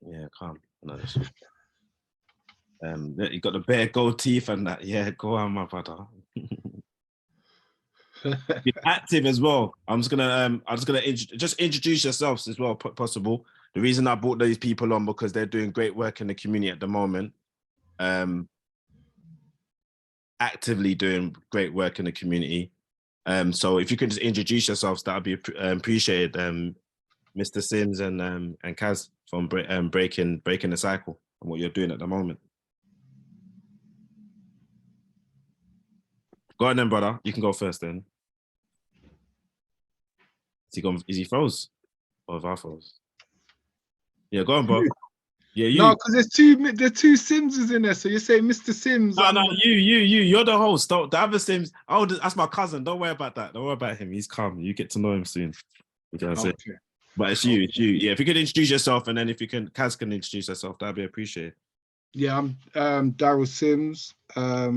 Yeah, calm. No, that's you got the bare gold teeth and that. Yeah, go on, my brother. Be active as well. I'm just gonna just introduce yourselves as well, possible. The reason I brought these people on because they're doing great work in the community at the moment. Actively doing great work in the community. So if you can just introduce yourselves, that would be appreciated. Mr. Sims and Kaz from breaking the cycle and what you're doing at the moment. Go on then, brother. You can go first then. Is he froze? Or have I froze? Yeah, go on, bro. Yeah, you. No, because there's two Simses in there. So you say Mr. Sims. No, you're the host. Don't the other Sims. Oh, that's my cousin. Don't worry about that. Don't worry about him. He's calm. You get to know him soon. Okay. But it's you. Yeah, if you could introduce yourself, and then if you can, Kaz can introduce herself, that'd be appreciated. Yeah, I'm Daryl Sims. I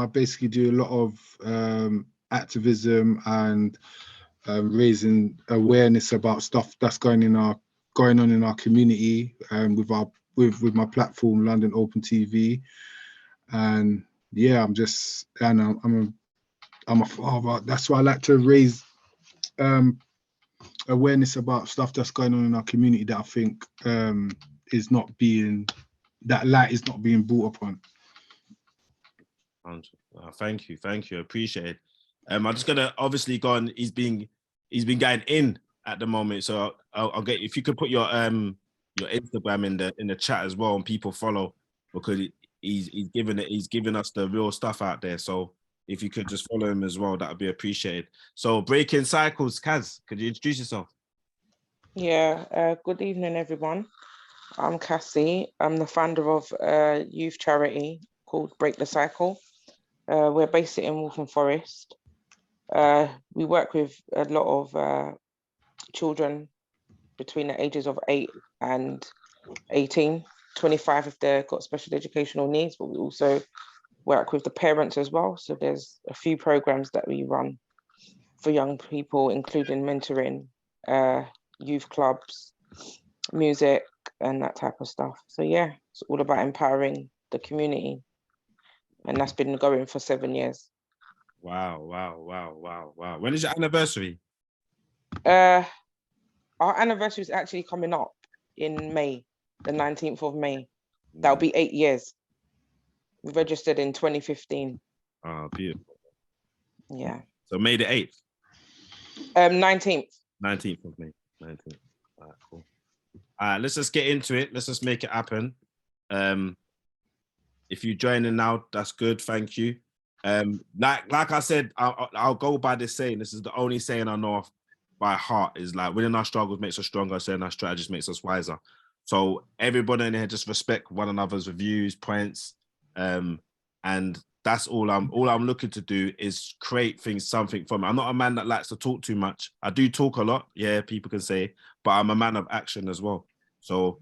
basically do a lot of activism and raising awareness about stuff that's going on in our community, with my platform London Open TV. And yeah, I'm a father. That's why I like to raise awareness about stuff that's going on in our community that I think that light is not being brought upon. Thank you, appreciate it. I'm just gonna obviously go on. He's been going in at the moment, so I'll get, if you could put your Instagram in the chat as well, and people follow, because he's giving us the real stuff out there. So if you could just follow him as well, that would be appreciated. So Breaking Cycles, Kaz, could you introduce yourself? Yeah, good evening, everyone. I'm Cassie. I'm the founder of a youth charity called Break the Cycle. We're based in Waltham Forest. We work with a lot of children between the ages of 8 and 18, 25 if they've got special educational needs, but we also work with the parents as well. So there's a few programs that we run for young people, including mentoring, youth clubs, music, and that type of stuff. So yeah, it's all about empowering the community. And that's been going for 7 years. Wow. When is your anniversary? Our anniversary is actually coming up in May, the 19th of May. That'll be 8 years. We registered in 2015. Oh, beautiful. Yeah. So May the 8th? 19th. 19th of May. 19th. All right, cool. All right, let's just get into it. Let's just make it happen. If you're joining now, that's good. Thank you. Like I said, I'll go by this saying. This is the only saying I know of by heart, is like, winning our struggles makes us stronger, saying our strategies makes us wiser. So everybody in here, just respect one another's views, points, and that's all I'm looking to do is create something from it. I'm not a man that likes to talk too much. I do talk a lot, yeah, people can say, but I'm a man of action as well. So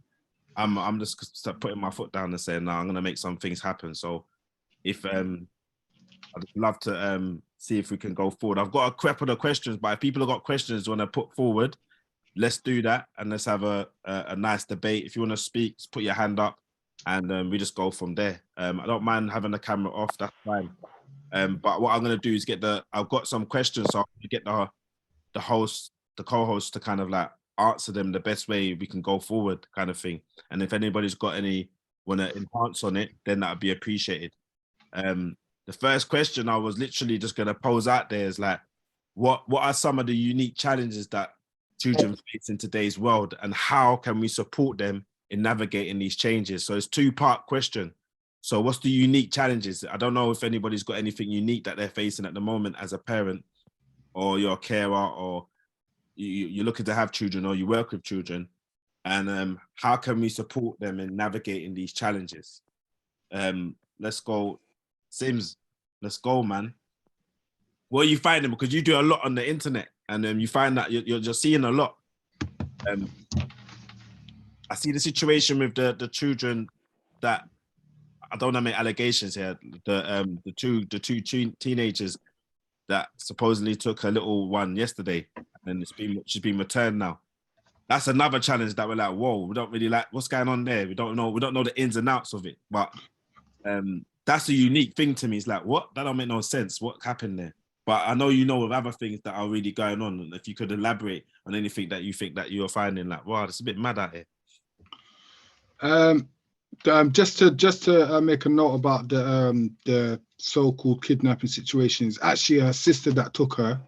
I'm just putting my foot down and saying, no, I'm gonna make some things happen. So if I'd love to see if we can go forward. I've got a couple of questions, but if people have got questions want to put forward, let's do that and let's have a nice debate. If you want to speak, just put your hand up and we just go from there. I don't mind having the camera off, that's fine. But what I'm gonna do is I've got some questions, so I'll get the co-host to kind of like answer them the best way we can go forward, kind of thing. And if anybody's got want to enhance on it, then that would be appreciated. The first question I was literally just going to pose out there is like, what are some of the unique challenges that children face in today's world, and how can we support them in navigating these changes? So it's a two-part question. So what's the unique challenges? I don't know if anybody's got anything unique that they're facing at the moment as a parent, or you're a carer, or you're looking to have children, or you work with children, and how can we support them in navigating these challenges? Let's go, Sims. Let's go, man. What are you finding? Because you do a lot on the internet, and you find that you're just seeing a lot. I see the situation with the children that, I don't want to make allegations here. The two teenagers that supposedly took a little one yesterday, and she's been returned now. that's another challenge that we're like, whoa, we don't really like what's going on there. We don't know the ins and outs of it. But that's a unique thing to me. It's like, what? That don't make no sense. What happened there? But I know you know of other things that are really going on. And if you could elaborate on anything that you think that you're finding, like, wow, it's a bit mad out here. Just to make a note about the so-called kidnapping situation, it's actually her sister that took her,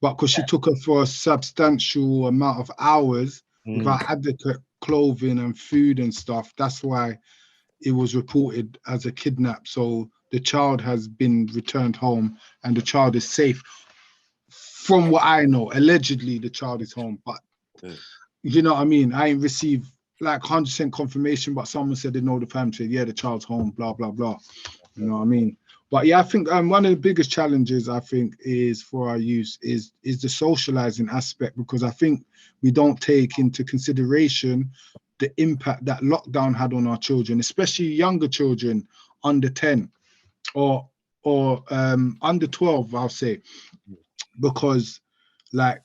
but because she took her for a substantial amount of hours without adequate clothing and food and stuff, that's why it was reported as a kidnap. So the child has been returned home and the child is safe. From what I know, allegedly the child is home, but you know what I mean? I ain't received like 100% confirmation, but someone said they know the family, said, yeah, the child's home, blah, blah, blah. You know what I mean? But yeah, I think one of the biggest challenges I think is for our youth is the socializing aspect, because I think we don't take into consideration the impact that lockdown had on our children, especially younger children under 10 or under 12, I'll say, because like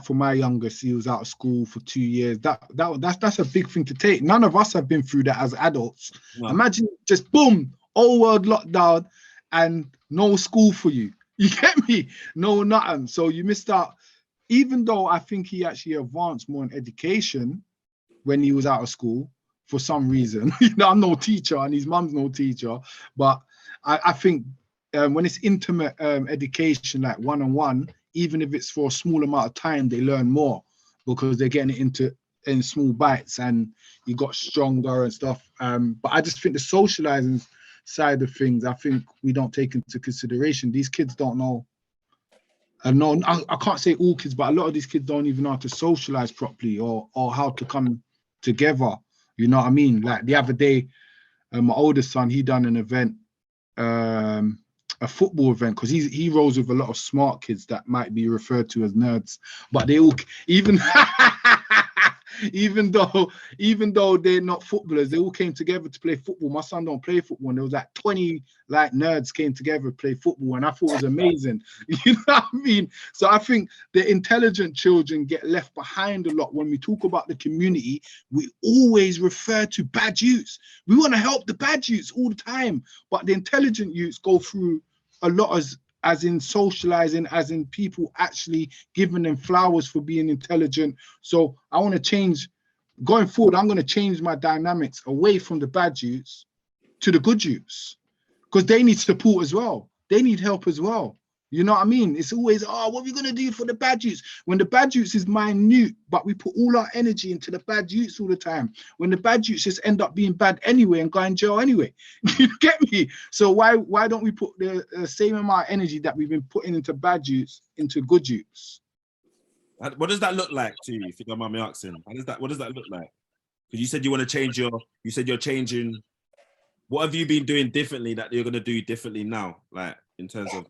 for my youngest, he was out of school for 2 years. That's a big thing to take. None of us have been through that as adults. No. Imagine just boom, all world lockdown and no school for you. You get me? No, nothing. So you missed out. Even though I think he actually advanced more in education when he was out of school for some reason. You know, I'm no teacher and his mum's no teacher, but I think when it's intimate education, like one-on-one, even if it's for a small amount of time, they learn more because they're getting it in small bites and you got stronger and stuff. But I just think the socializing side of things, I think we don't take into consideration. These kids don't know. I can't say all kids, but a lot of these kids don't even know how to socialize properly or how to come together. You know what I mean? Like the other day, my oldest son, he done an event, a football event, because he rolls with a lot of smart kids that might be referred to as nerds, but they all even though they're not footballers, they all came together to play football. My son don't play football, and there was like 20 like nerds came together to play football, and I thought it was amazing. You know what I mean? So I think the intelligent children get left behind a lot. When we talk about the community, we always refer to bad youths. We want to help the bad youths all the time, but the intelligent youths go through a lot as in socializing, as in people actually giving them flowers for being intelligent. So I want to change, going forward, I'm going to change my dynamics away from the bad youths to the good youths, because they need support as well. They need help as well. You know what I mean? It's always, oh, what are we going to do for the bad youths? When the bad youths is minute, but we put all our energy into the bad youths all the time. When the bad youths just end up being bad anyway and go in jail anyway. You get me? So why don't we put the same amount of energy that we've been putting into bad youths into good youths? What does that look like to you, if you don't mind me asking? What does that look like? Because you said you want to change you said you're changing. What have you been doing differently that you're going to do differently now? Like in terms of,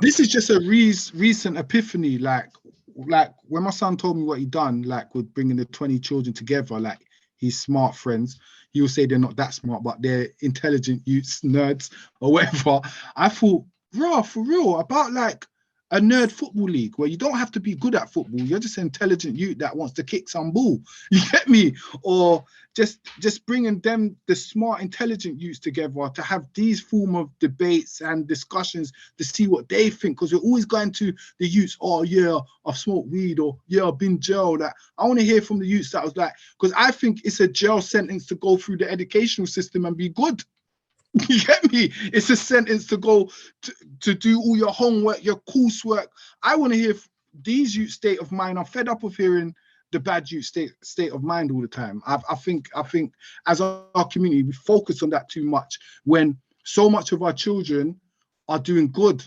this is just a recent epiphany. Like when my son told me what he done, like with bringing the 20 children together, like his smart friends, he will say they're not that smart, but they're intelligent youths, nerds or whatever. I thought, bro, for real, about like a nerd football league where you don't have to be good at football. You're just an intelligent youth that wants to kick some ball. You get me? Or just bringing them, the smart, intelligent youths together to have these form of debates and discussions to see what they think. Because we're always going to the youths, oh yeah, I've smoked weed, or yeah, I've been jail. That I want to hear from the youths that was like, because I think it's a jail sentence to go through the educational system and be good. You get me? It's a sentence to go to do all your homework, your coursework. I want to hear these youth state of mind. I'm fed up of hearing the bad youth state of mind all the time. I think as our community, we focus on that too much when so much of our children are doing good.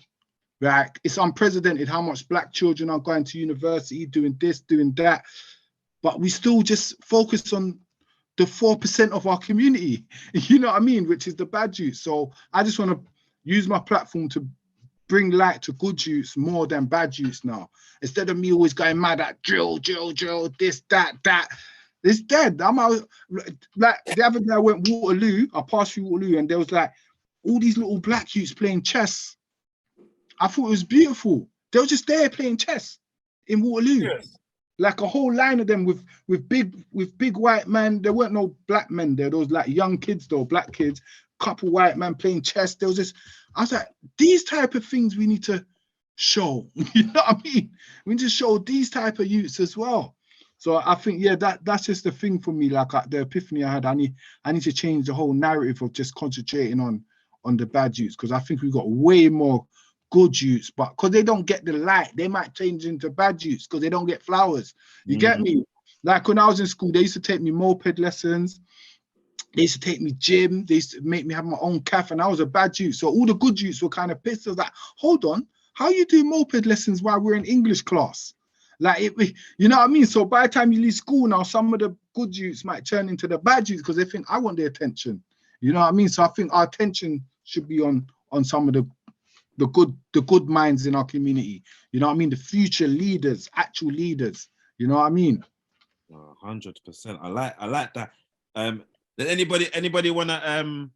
Like it's unprecedented how much black children are going to university, doing this, doing that, but we still just focus on the 4% of our community, you know what I mean, which is the bad youth. So I just want to use my platform to bring light to good youths more than bad youths now. Instead of me always going mad at drill, this, that. It's dead. I'm out. Like the other day I went Waterloo, I passed through Waterloo, and there was like all these little black youths playing chess. I thought it was beautiful. They were just there playing chess in Waterloo. Yes. like a whole line of them with big white men. There weren't no black men there. There was like young kids though, black kids, couple white men playing chess. There was this. I was like, these type of things we need to show. You know what I mean? We need to show these type of youths as well. So I think, yeah, that's just the thing for me. Like the epiphany I had. I need to change the whole narrative of just concentrating on the bad youths, because I think we've got way more good youths, but because they don't get the light, they might change into bad youths because they don't get flowers. You get me? Like when I was in school, they used to take me moped lessons. They used to take me gym. They used to make me have my own cafe, and I was a bad youth. So all the good youths were kind of pissed. I was like, hold on, how you do moped lessons while we're in English class? Like, you know what I mean? So by the time you leave school now, some of the good youths might turn into the bad youths because they think I want their attention. You know what I mean? So I think our attention should be on some of the good minds in our community. You know what I mean? The future leaders, actual leaders. You know what I mean? 100%. I like that. Does anybody wanna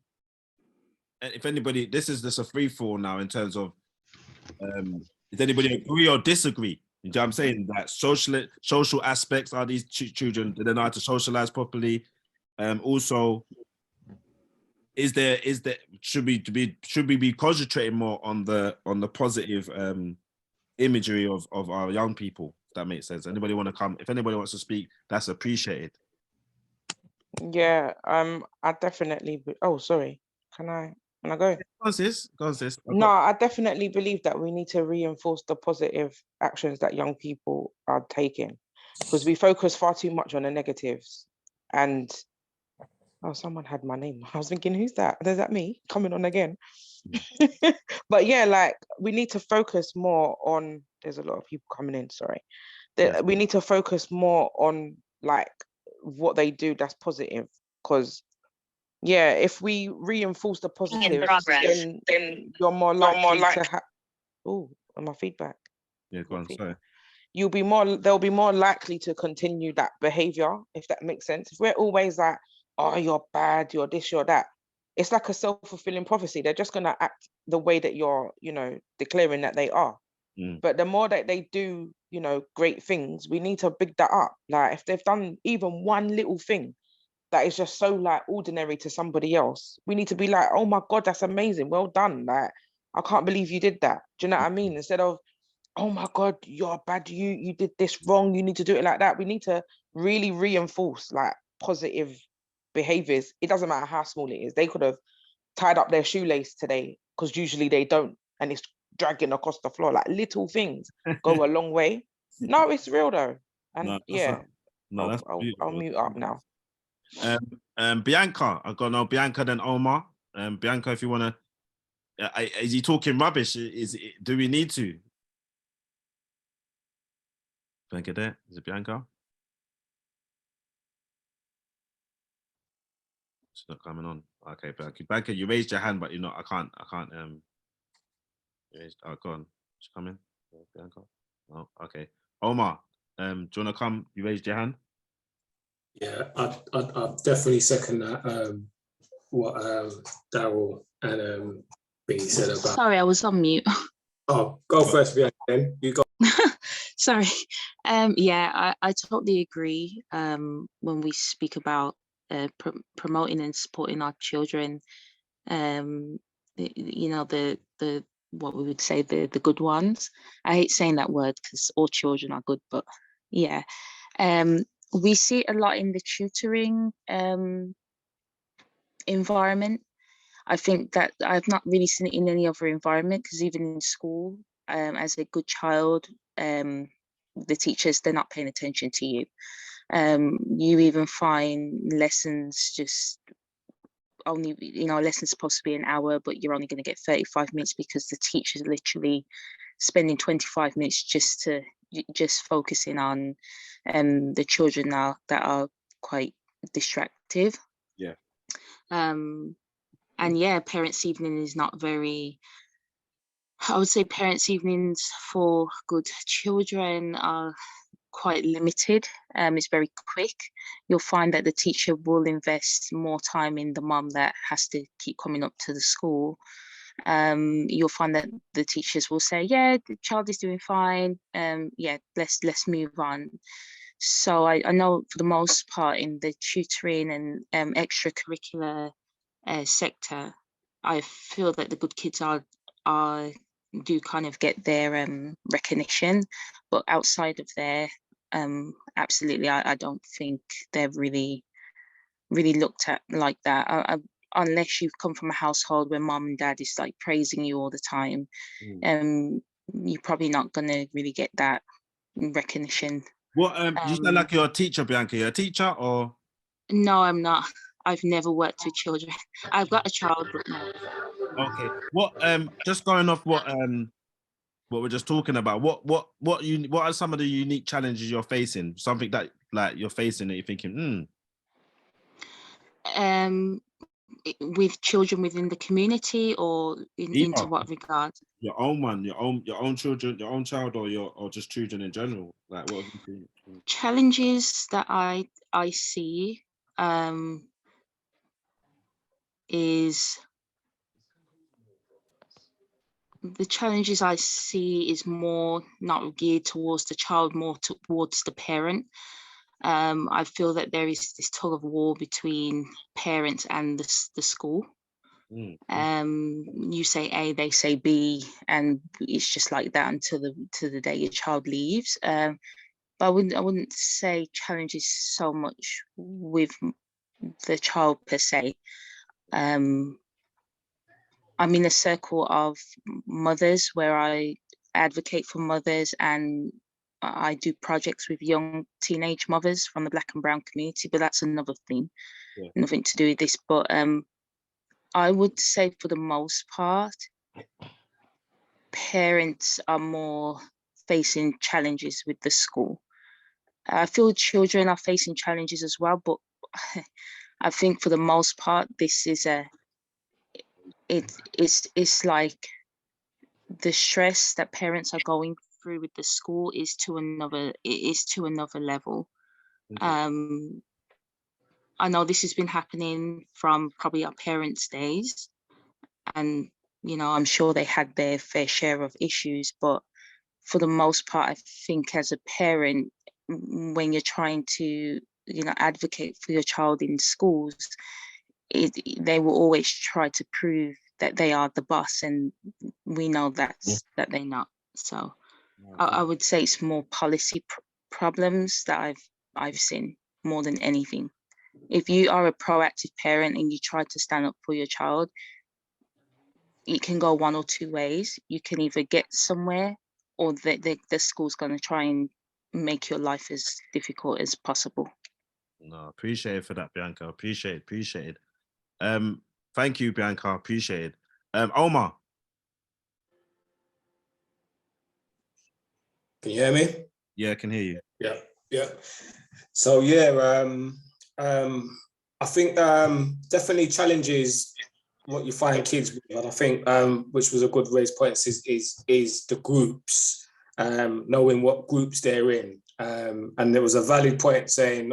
if anybody, this is just a free fall now in terms of does anybody agree or disagree? You know what I'm saying? That social aspects, are these children, do they know how to socialize properly? Also, is there should we be concentrating more on the positive imagery of our young people? If that makes sense. Anybody want to come? If anybody wants to speak, that's appreciated. Yeah, I definitely. Oh, sorry. Can I go? Go on, sis. No, I definitely believe that we need to reinforce the positive actions that young people are taking, because we focus far too much on the negatives. And oh, someone had my name. I was thinking, who's that? Is that me coming on again? But yeah, like we need to focus more on. There's a lot of people coming in. Sorry. Yes. We need to focus more on like what they do that's positive, because yeah, if we reinforce the positive, then you're more likely to have. Oh, my feedback. Yeah, go on. Sorry. They'll be more likely to continue that behavior, if that makes sense. If we're always like, oh, you're bad, you're this, you're that, it's like a self-fulfilling prophecy. They're just gonna act the way that you're, declaring that they are. But the more that they do, great things, we need to big that up. Like if they've done even one little thing that is just so like ordinary to somebody else, we need to be like, oh my God, that's amazing. Well done. Like, I can't believe you did that. Do you know what I mean? Instead of, oh my God, you're bad. You did this wrong. You need to do it like that. We need to really reinforce like positive behaviors. It doesn't matter how small it is. They could have tied up their shoelace today, because usually they don't, and it's dragging across the floor. Like little things go a long way. No, it's real though. And I'll mute up now. Bianca, I got no Bianca then Omar. Bianca, if you wanna, is he talking rubbish? Do we need to? Bianca there? Is it Bianca? She's not coming on. Okay, Bianca, you raised your hand, but you're not. I can't. Oh, go on. She's coming. Bianca. Oh, okay. Omar, do you wanna come? You raised your hand. Yeah, I definitely second that. What Daryl and Bingy said about. Sorry, I was on mute. Oh, go first, Bianca. Then you go. Sorry. Yeah, I totally agree. When we speak about promoting and supporting our children, the what we would say the good ones. I hate saying that word because all children are good, but yeah. We see it a lot in the tutoring environment. I think that I've not really seen it in any other environment, because even in school, as a good child, the teachers, they're not paying attention to you. You even find lessons just only, lessons supposed to be an hour, but you're only going to get 35 minutes because the teacher's literally spending 25 minutes just focusing on the children now that are quite distractive. Yeah. And yeah, parents' evening is not very, I would say parents' evenings for good children are quite limited. It's very quick. You'll find that the teacher will invest more time in the mum that has to keep coming up to the school. you'll find that the teachers will say, yeah, the child is doing fine. Yeah, let's move on. So I know for the most part in the tutoring and extracurricular sector, I feel that the good kids do kind of get their recognition, but outside of there, absolutely, I don't think they're really looked at like that. Unless you've come from a household where mom and dad is like praising you all the time, you're probably not gonna really get that recognition. What you sound like you're a teacher, Bianca. You're a teacher, or? No, I'm not. I've never worked with children. I've got a child, but no. Okay. What just going off what we're just talking about, what are some of the unique challenges you're facing? Something that like you're facing that you're thinking, With children within the community, or into what regard? Your own one, your own children, your own child, or just children in general. Like what have you seen? Challenges that I see is the challenges I see is more not geared towards the child, more towards the parent. I feel that there is this tug of war between parents and the school. You say A, they say B, and it's just like that until the day your child leaves. But I wouldn't say challenges so much with the child per se. I'm in a circle of mothers where I advocate for mothers, and I do projects with young teenage mothers from the Black and Brown community, but that's another thing, nothing to do with this. But I would say for the most part, parents are more facing challenges with the school. I feel children are facing challenges as well, but I think for the most part, this is it's like the stress that parents are going through with the school is to another level. I know this has been happening from probably our parents' days, and I'm sure they had their fair share of issues, but for the most part, I think as a parent, when you're trying to advocate for your child in schools, they will always try to prove that they are the boss, and we know that they're not. So I would say it's more policy problems that I've seen more than anything. If you are a proactive parent and you try to stand up for your child, it can go one or two ways. You can either get somewhere, or the school's going to try and make your life as difficult as possible. No, appreciate it for that, Bianca. Appreciate it. Thank you, Bianca. Appreciate it. Omar. Can you hear me? Yeah, I can hear you. Yeah. So I think definitely challenges what you find kids with, and I think which was a good raised point is the groups, knowing what groups they're in, and there was a valid point saying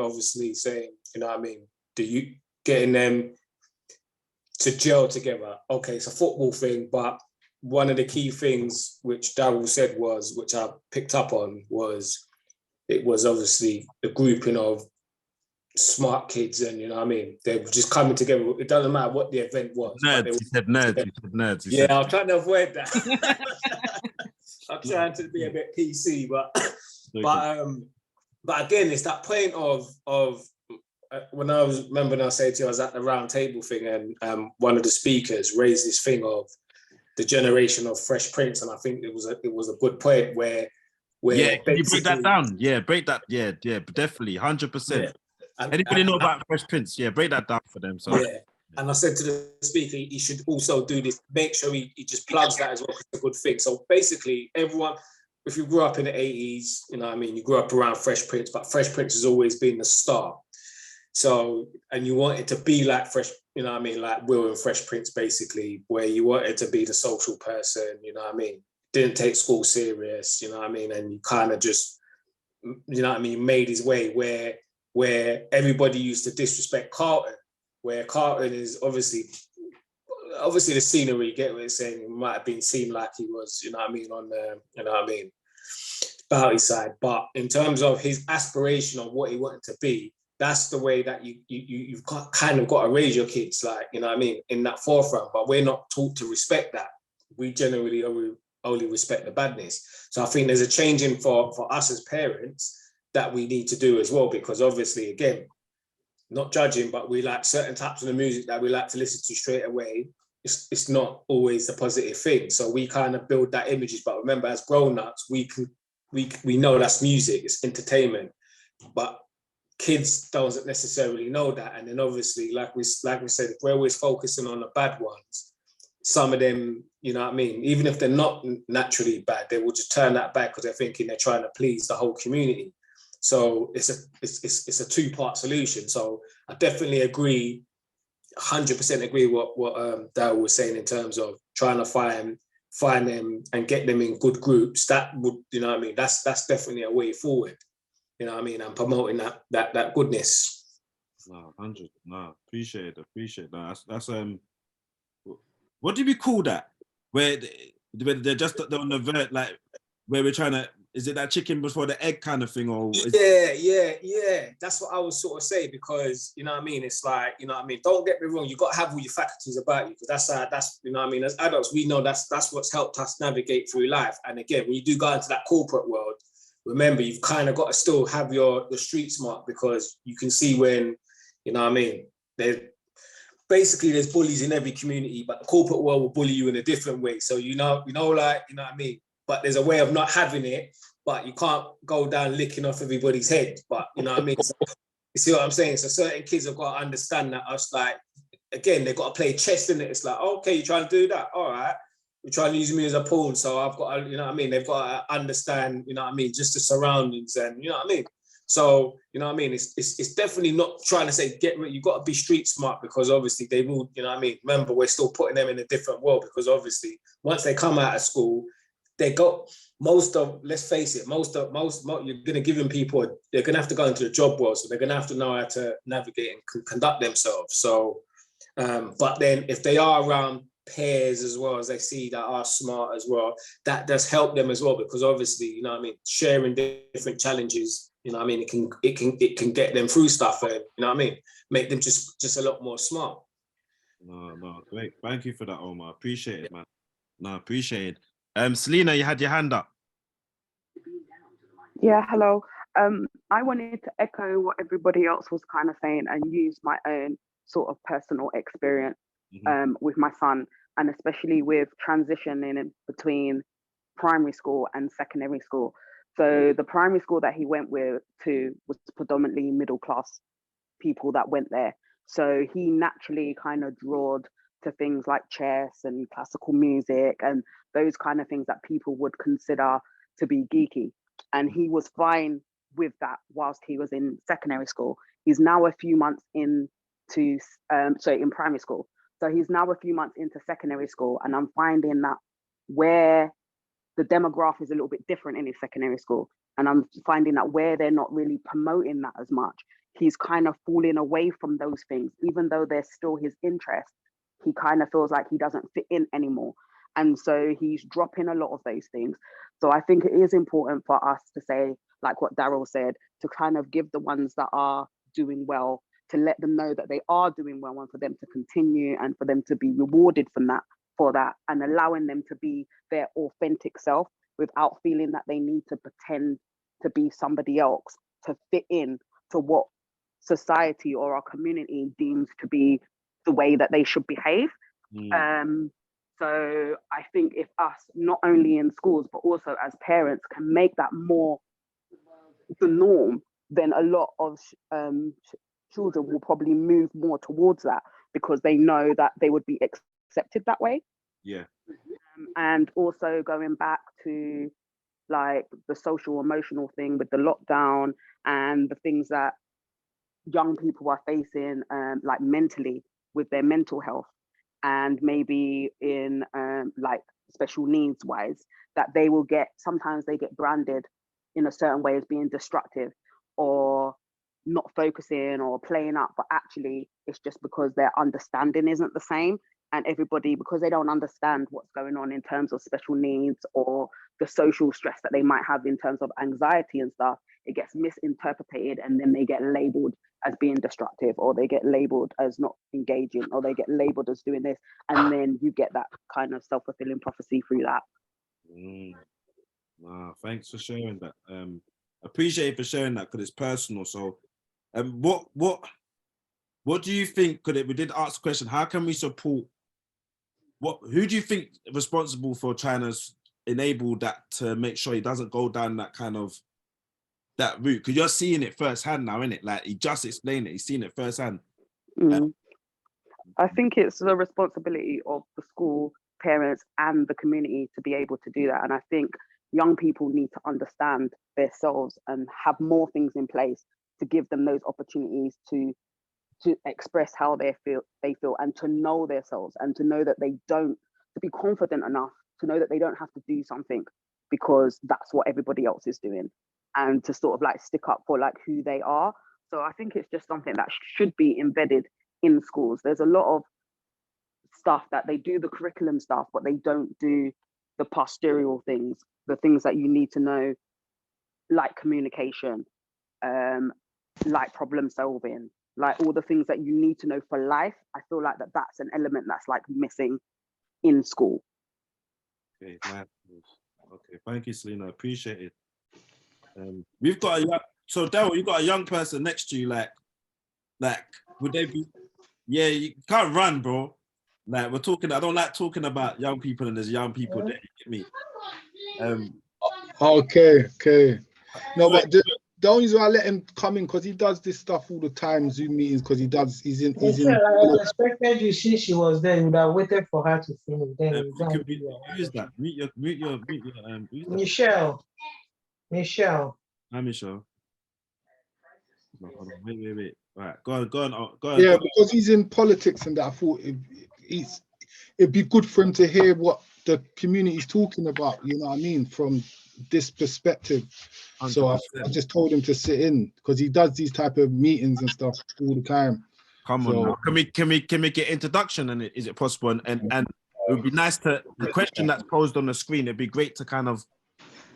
getting them to gel together. Okay, it's a football thing, but one of the key things which Daryl said which I picked up on, was it was obviously the grouping of smart kids, and they were just coming together. It doesn't matter what the event was. Nerds. He said nerds. Yeah, I'm trying to avoid that. I'm trying to be a bit PC, but again, it's that point of when I said to you I was at the round table thing, and one of the speakers raised this thing of the generation of Fresh Prince, and I think it was a good point where can you break that down? Yeah, break that. Yeah, definitely, 100%. Anybody know about Fresh Prince? Yeah, break that down for them. So and I said to the speaker, he should also do this. Make sure he just plugs that as well, because it's a good thing. So basically, everyone, if you grew up in the 80s, you grew up around Fresh Prince, but Fresh Prince has always been the star. So, and you want it to be like Fresh, like Will and Fresh Prince, basically, where you wanted to be the social person, didn't take school serious, and you kind of just, made his way where everybody used to disrespect Carlton, where Carlton is obviously obviously the scenery, get what it's saying, it might have been seen like he was, you know what I mean, on the, you know what I mean, Bounty side. But in terms of his aspiration of what he wanted to be, that's the way that you've got, kind of got to raise your kids, like, you know what I mean, in that forefront. But we're not taught to respect that. We generally only respect the badness. So I think there's a changing for us as parents that we need to do as well, because obviously, again, not judging, but we like certain types of the music that we like to listen to straight away. It's not always the positive thing. So we kind of build that images. But remember, as grown-ups, we know that's music, it's entertainment. But kids don't necessarily know that. And then obviously, like we said, if we're always focusing on the bad ones, some of them, you know what I mean, even if they're not naturally bad, they will just turn that back because they're thinking they're trying to please the whole community. So it's a two-part solution. So I definitely agree, 100% agree what Darryl was saying in terms of trying to find them and get them in good groups. That would, you know what I mean, that's definitely a way forward. You know what I mean? And promoting that goodness. No, 100. No, appreciate that. That's what do we call that? Where they're just on the vert, like where we're trying to. Is it that chicken before the egg kind of thing, or? Yeah. That's what I was sort of saying, because you know what I mean. It's like, you know what I mean. Don't get me wrong. You got to have all your faculties about you, because that's you know what I mean. As adults, we know that's what's helped us navigate through life. And again, when you do go into that corporate world, remember, you've kind of got to still have the street smart, because you can see when, you know what I mean, there's bullies in every community, but the corporate world will bully you in a different way. So, you know, like, you know what I mean? But there's a way of not having it, but you can't go down licking off everybody's head. But, you know what I mean? So, you see what I'm saying? So certain kids have got to understand that us, like, again, they've got to play chess in it. It's like, okay, you're trying to do that? All right. You're trying to use me as a pawn, so I've got to, you know what I mean? They've got to understand, you know what I mean, just the surroundings, and you know what I mean? So, you know what I mean? It's definitely not trying to say, you've got to be street smart, because obviously they will, you know what I mean? Remember, we're still putting them in a different world, because obviously once they come out of school, let's face it, most you're going to give them people, they're going to have to go into the job world, so they're going to have to know how to navigate and conduct themselves. So, but then if they are around peers as well, as they see that are smart as well, that does help them as well, because obviously, you know what I mean, sharing different challenges, you know what I mean, it can get them through stuff, and you know what I mean, make them just a lot more smart. No, great. Thank you for that, Omar. Appreciate it, man. No, appreciate it. Selena, you had your hand up. Yeah, hello. I wanted to echo what everybody else was kind of saying and use my own sort of personal experience with my son, and especially with transitioning in between primary school and secondary school. So the primary school that he went to was predominantly middle class people that went there. So he naturally kind of drawed to things like chess and classical music and those kind of things that people would consider to be geeky. And he was fine with that whilst he was in secondary school. He's now a few months in primary school. So he's now a few months into secondary school, and I'm finding that where the demographic is a little bit different in his secondary school, and I'm finding that where they're not really promoting that as much, he's kind of falling away from those things. Even though they're still his interest, he kind of feels like he doesn't fit in anymore. And so he's dropping a lot of those things. So I think it is important for us to say, like what Darryl said, to kind of give the ones that are doing well, to let them know that they are doing well, and for them to continue and for them to be rewarded for that, and allowing them to be their authentic self without feeling that they need to pretend to be somebody else to fit in to what society or our community deems to be the way that they should behave. So I think if us, not only in schools, but also as parents, can make that more the norm, then a lot of children will probably move more towards that, because they know that they would be accepted that way. Yeah. And also going back to like the social emotional thing with the lockdown and the things that young people are facing, like mentally, with their mental health, and maybe in like special needs wise, that sometimes they get branded in a certain way as being destructive or not focusing or playing up, but actually it's just because their understanding isn't the same. and everybody, because they don't understand what's going on in terms of special needs or the social stress that they might have in terms of anxiety and stuff, it gets misinterpreted, and then they get labeled as being destructive, or they get labeled as not engaging, or they get labeled as doing this, and then you get that kind of self-fulfilling prophecy through that. Wow, thanks for sharing that. Appreciate you for sharing that, because it's personal. So what do you think? We did ask the question, how can we support, who do you think responsible for trying to enable that, to make sure he doesn't go down that kind of that route? Because you're seeing it firsthand now, innit? Like, he just explained it, he's seen it firsthand. I think it's the responsibility of the school, parents, and the community to be able to do that. And I think young people need to understand themselves and have more things in place to give them those opportunities to express how they feel, and to know themselves, and to know that to be confident enough to know that they don't have to do something because that's what everybody else is doing, and to sort of like stick up for like who they are. So I think it's just something that should be embedded in schools. There's a lot of stuff that they do, the curriculum stuff, but they don't do the pastoral things, the things that you need to know, like communication, like problem solving, like all the things that you need to know for life. I feel like that's an element that's like missing in school. Okay, nice. Okay, thank you, Selena. Appreciate it. We've got so Daryl, you got a young person next to you, like would they be? Yeah, you can't run, bro. Like, we're talking, I don't like talking about young people, and there's young people there, you get me? Okay. No, but the only reason I let him come in, because he does this stuff all the time, Zoom meetings, because he's in. I expected you, since she was there, you would have waited for her to finish. Then who is that? Mute your Michelle. Hi, Michelle. No, hold on. Wait. Right, go on. Yeah, because he's in politics and that, I thought it'd be good for him to hear what the community's talking about, you know what I mean, from this perspective. 100%. So I just told him to sit in, because he does these type of meetings and stuff all the time. Come on now. Can we get introduction, and is it possible? And it would be nice to, the question that's posed on the screen, it'd be great to kind of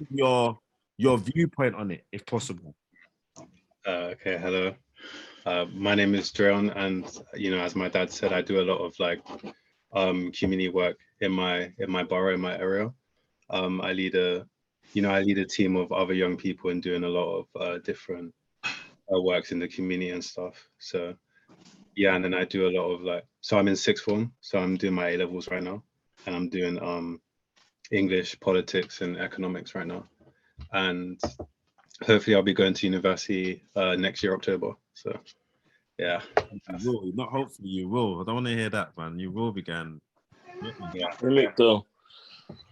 your viewpoint on it, if possible. Okay, hello. My name is Dreon, and as my dad said, I do a lot of like community work in my borough, in my area. I lead a team of other young people and doing a lot of different works in the community and stuff. So yeah, and then I do a lot of so I'm in sixth form, so I'm doing my A-levels right now, and I'm doing English, politics, and economics right now, and hopefully I'll be going to university next year, October. So yeah. You will, not hopefully, you will. I don't want to hear that, man. You will be going. Yeah.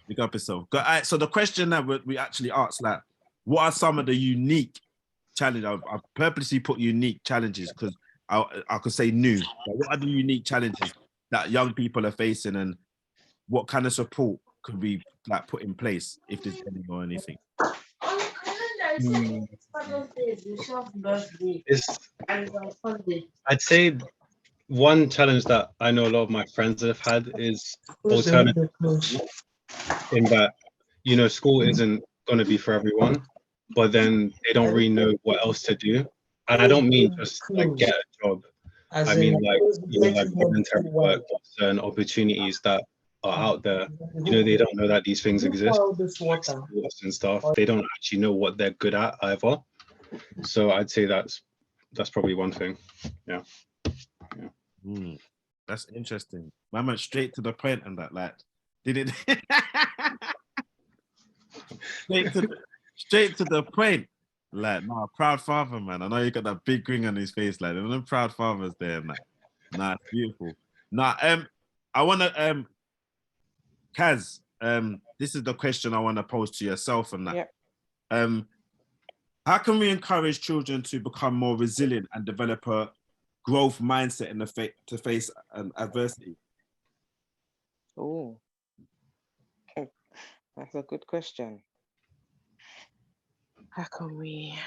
Pick up yourself. All right, so the question that we actually asked, like, what are some of the unique challenges? I purposely put unique challenges because I could say new. What are the unique challenges that young people are facing, and what kind of support could we like put in place, if there's any or anything? I'd say one challenge that I know a lot of my friends have had is alternative, in that school isn't going to be for everyone, but then they don't really know what else to do. And I don't mean just like get a job. I mean like voluntary work, certain opportunities that are out there. They don't know that these things exist, like sports and stuff. They don't actually know what they're good at either. So I'd say that's probably one thing. Yeah. That's interesting. Man went straight to the point on that. Like, did it? straight to the point. Like, no, proud father, man. I know you got that big grin on his face. Like, them proud fathers there, man. Nah, it's beautiful. Nah, I wanna Kaz, this is the question I want to pose to yourself and that. Yep. How can we encourage children to become more resilient and develop a growth mindset in to face adversity? Oh, that's a good question. How can we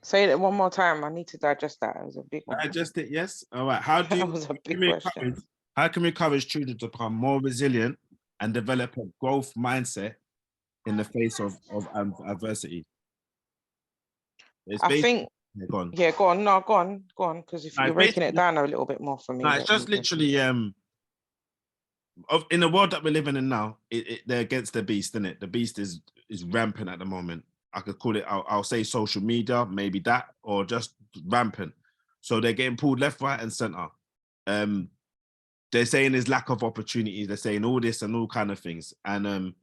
say it one more time? I need to digest that. It was a big one. Digest it, yes. All right. How do you That was a big question. How can we encourage children to become more resilient and develop a growth mindset in the face of adversity? It's I think, yeah, go on. yeah, go on. No, go on. Because if No, you're it's breaking it basically- down a little bit more for me. No, it's just literally in the world that we're living in now, they're against the beast, isn't it? The beast is rampant at the moment. I could call it, I'll say social media, maybe that, or just rampant. So they're getting pulled left, right, and center. They're saying there's lack of opportunities. They're saying all this and all kind of things. And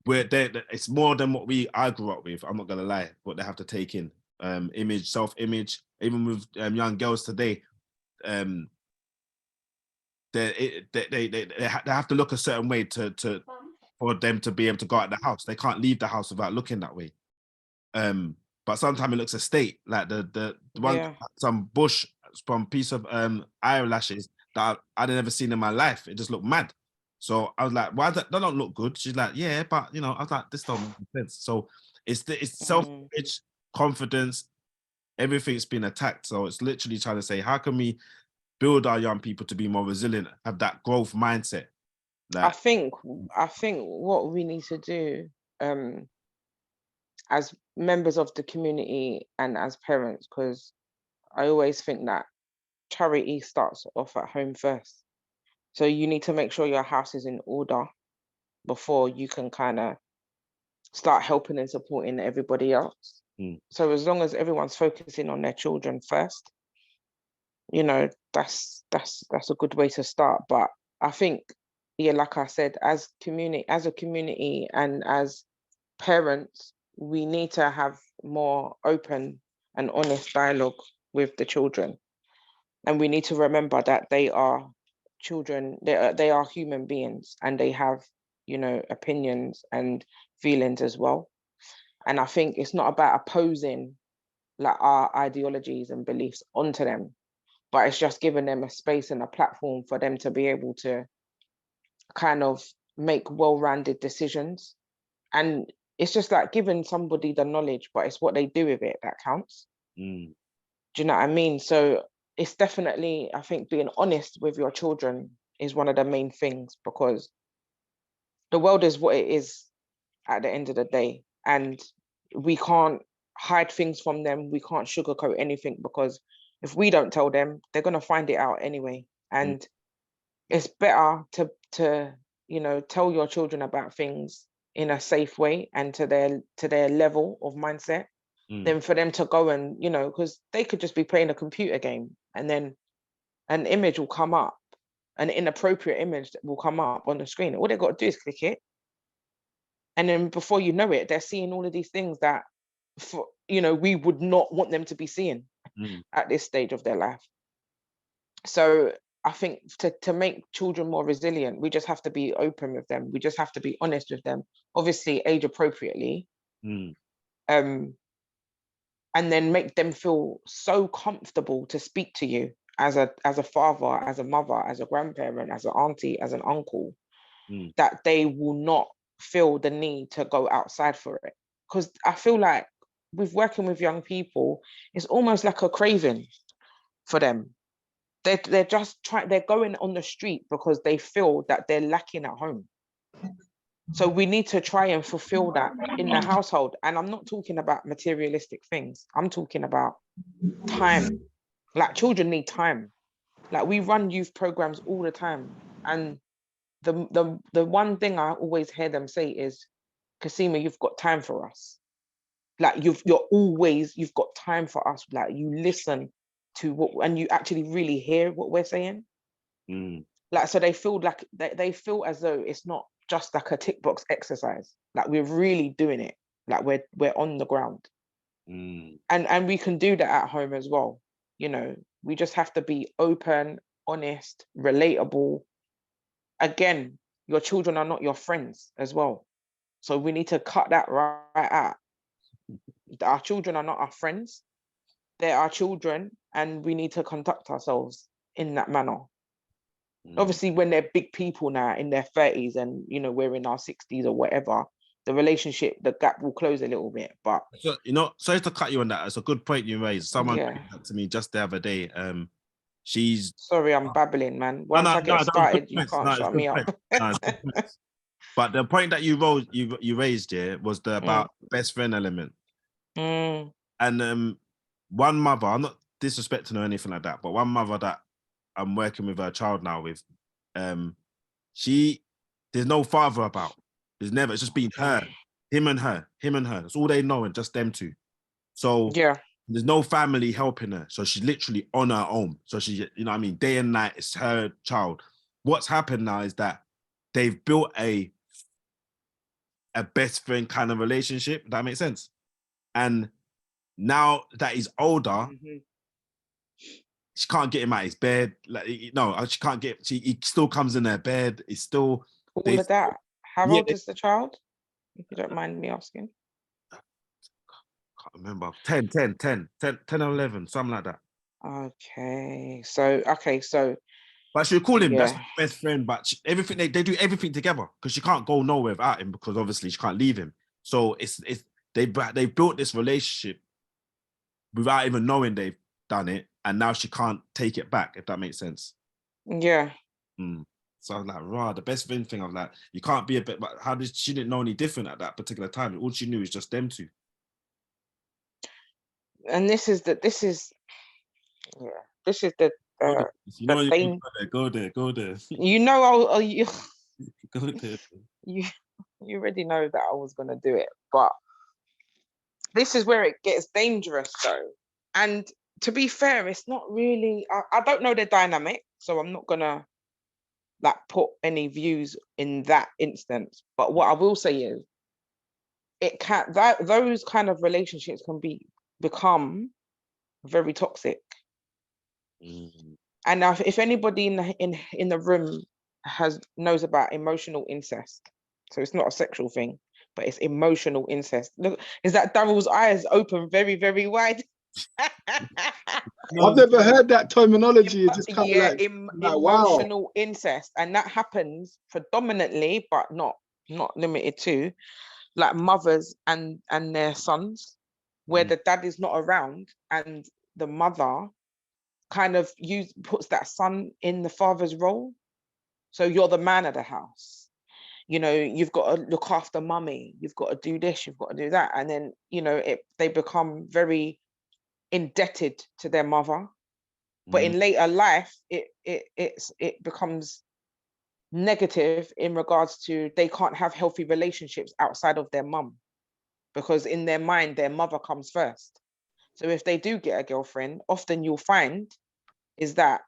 it's more than what I grew up with. I'm not gonna lie, what they have to take in. Image, self-image, even with young girls today. They have to look a certain way for them to be able to go out the house. They can't leave the house without looking that way. But sometimes it looks a state, like the one some bush from piece of eyelashes that I'd never seen in my life. It just looked mad. So I was like, why that don't look good? She's like, yeah, but I was like, this don't make sense. So it's self-image, confidence, everything's been attacked. So it's literally trying to say, how can we build our young people to be more resilient, have that growth mindset? I think what we need to do as members of the community and as parents, because I always think that charity starts off at home first. So you need to make sure your house is in order before you can kind of start helping and supporting everybody else. So as long as everyone's focusing on their children first, that's a good way to start. But I think, yeah, like I said, as a community and as parents, we need to have more open and honest dialogue with the children. And we need to remember that they are children, they are human beings, and they have, opinions and feelings as well. And I think it's not about opposing like our ideologies and beliefs onto them, but it's just giving them a space and a platform for them to be able to kind of make well-rounded decisions. And it's just like giving somebody the knowledge, but it's what they do with it that counts. Do you know what I mean? So it's definitely, I think, being honest with your children is one of the main things, because the world is what it is at the end of the day. And we can't hide things from them. We can't sugarcoat anything, because if we don't tell them, they're going to find it out anyway. And it's better to tell your children about things in a safe way and to their level of mindset than for them to go and, because they could just be playing a computer game and then an image will come up, an inappropriate image will come up on the screen. All they got to do is click it. And then before you know it, they're seeing all of these things that, we would not want them to be seeing at this stage of their life. So I think to make children more resilient, we just have to be open with them. We just have to be honest with them, obviously age appropriately. And then make them feel so comfortable to speak to you as a father, as a mother, as a grandparent, as an auntie, as an uncle, that they will not feel the need to go outside for it. Because I feel like with working with young people, it's almost like a craving for them. They're going on the street because they feel that they're lacking at home. So we need to try and fulfill that in the household. And I'm not talking about materialistic things. I'm talking about time. Like, children need time. Like, we run youth programs all the time. And the one thing I always hear them say is, Kasima, you've got time for us. Like, you've got time for us. Like, you listen to what, and you actually really hear what we're saying. Like, so they feel like they feel as though it's not just like a tick box exercise. Like, we're really doing it. Like, we're on the ground. And we can do that at home as well. We just have to be open, honest, relatable. Again, your children are not your friends as well. So we need to cut that right out. Our children are not our friends. They're our children, and we need to conduct ourselves in that manner. Obviously, when they're big people now in their 30s and, we're in our 60s or whatever, the gap will close a little bit. But so, sorry to cut you on that. It's a good point you raised. Someone said that to me just the other day. she's Sorry, I'm babbling, man. Once I get no, started, you can't shut me up. No, it's good points. But the point that you raised here was the about best friend element. And one mother, I'm not disrespecting or anything like that, but one mother that I'm working with her child now with, there's no father about. There's never, it's just been her, him and her. That's all they know, and just them two. So yeah, there's no family helping her. So she's literally on her own. So she, you know what I mean, day and night, it's her child. What's happened now is that they've built a best friend kind of relationship. That makes sense. And now that he's older, she can't get him out of his bed. Like, no, she can't get. He still comes in their bed. It's still all of that. How old is the child? If you don't mind me asking. Can't remember. 10 or 11, something like that. Okay, so. But she'll call him that's my best friend. But everything they do everything together because she can't go nowhere without him because obviously she can't leave him. So they built this relationship without even knowing they've done it, and now she can't take it back. If that makes sense. Yeah. So I was like, rah, the best friend thing. I was like, you can't be a bit. But how did she didn't know any different at that particular time? All she knew is just them two. And this is the thing. Go there. You know, you Go there. you already know that I was gonna do it, but this is where it gets dangerous, though. And to be fair, it's not really. I don't know their dynamic, so I'm not gonna like put any views in that instance. But what I will say is, those kind of relationships can become very toxic. And now, if anybody in the room knows about emotional incest, so it's not a sexual thing, but it's emotional incest. Look, is that Daryl's eyes open very, very wide? I've never heard that terminology. It's just kind of like emotional wow. incest, and that happens predominantly, but not limited to, like mothers and their sons, where the dad is not around, and the mother kind of puts that son in the father's role. So you're the man of the house. You know, you've got to look after mummy. You've got to do this. You've got to do that. And then, you know, they become very indebted to their mother. But in later life, it becomes negative in regards to they can't have healthy relationships outside of their mum, because in their mind, their mother comes first. So if they do get a girlfriend, often you'll find is that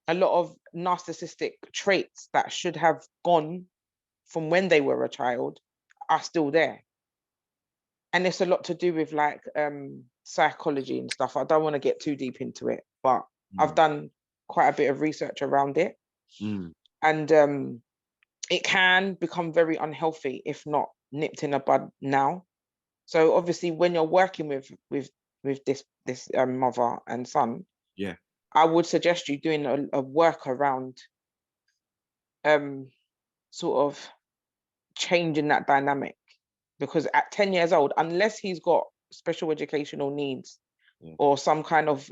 a lot of narcissistic traits that should have gone from when they were a child are still there. And it's a lot to do with like psychology and stuff. I don't want to get too deep into it, but I've done quite a bit of research around it. And it can become very unhealthy if not nipped in the bud now. So obviously when you're working with this mother and son, I would suggest you doing a work around sort of changing that dynamic, because at 10 years old, unless he's got special educational needs or some kind of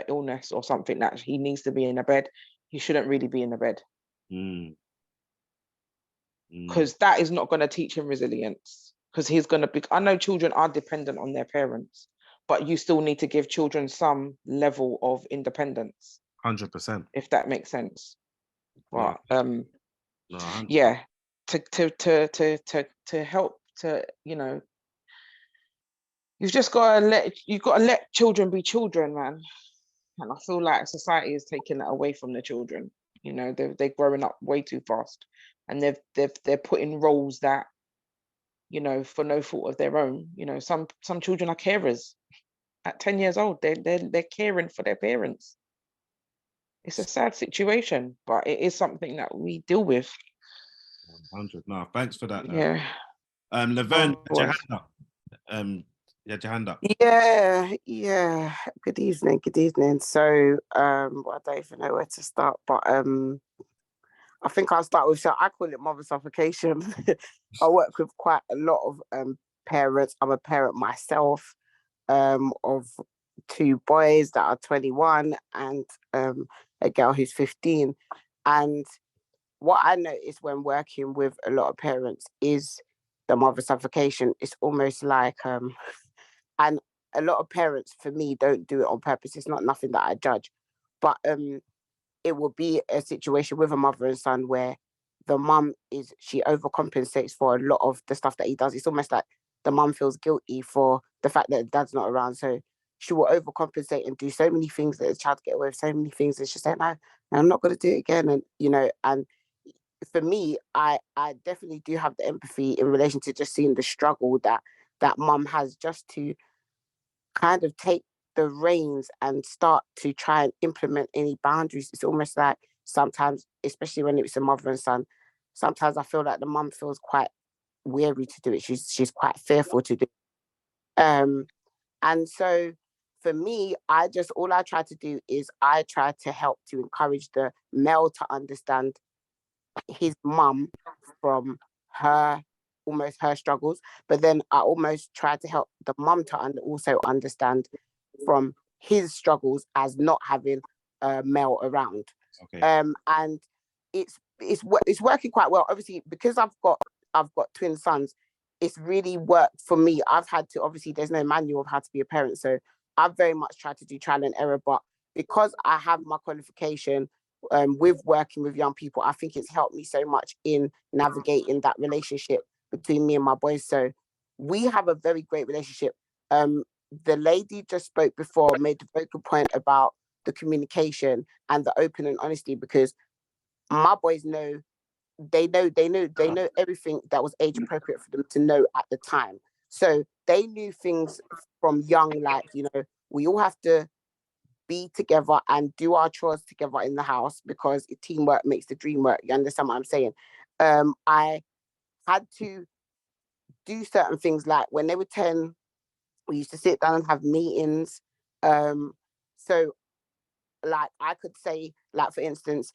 illness or something that he needs to be in a bed, he shouldn't really be in the bed, because that is not going to teach him resilience, because he's going to be, I know children are dependent on their parents, but you still need to give children some level of independence. 100%. If that makes sense. But yeah, to help to, you know, you've got to let children be children, man. And I feel like society is taking that away from the children. You know, they're growing up way too fast, and they're put in roles that, you know, for no fault of their own. You know, some children are carers. At 10 years old, they're caring for their parents. It's a sad situation, but it is something that we deal with. 100. No, thanks for that. Yeah. Laverne, your hand up. You had your hand up. Yeah. Good evening. So, I don't even know where to start, but I think I'll start with, so I call it mother suffocation. I work with quite a lot of parents. I'm a parent myself, of two boys that are 21 and a girl who's 15. And what I noticed when working with a lot of parents is the mother suffocation. It's almost like, and a lot of parents for me don't do it on purpose. It's not nothing that I judge, but it will be a situation with a mother and son where the mum she overcompensates for a lot of the stuff that he does. It's almost like the mum feels guilty for the fact that dad's not around. So she will overcompensate and do so many things that the child get away with, so many things. And she's saying, no, I'm not going to do it again. And, you know, and for me, I definitely do have the empathy in relation to just seeing the struggle that mum has just to kind of take the reins and start to try and implement any boundaries. It's almost like sometimes, especially when it's a mother and son, sometimes I feel like the mum feels quite weary to do it. She's quite fearful to do it. And so for me, all I try to do is I try to help to encourage the male to understand his mum from almost her struggles, but then I almost try to help the mum to also understand from his struggles as not having a male around. Okay. And it's working quite well. Obviously, because I've got twin sons, it's really worked for me. I've had to, obviously there's no manual of how to be a parent, so I've very much tried to do trial and error, but because I have my qualification with working with young people, I think it's helped me so much in navigating that relationship between me and my boys. So we have a very great relationship. The lady just spoke before made a very good point about the communication and the open and honesty, because my boys know everything that was age appropriate for them to know at the time. So they knew things from young, like, you know, we all have to be together and do our chores together in the house because teamwork makes the dream work. You understand what I'm saying? I had to do certain things, like when they were 10, we used to sit down and have meetings. So like I could say, like for instance,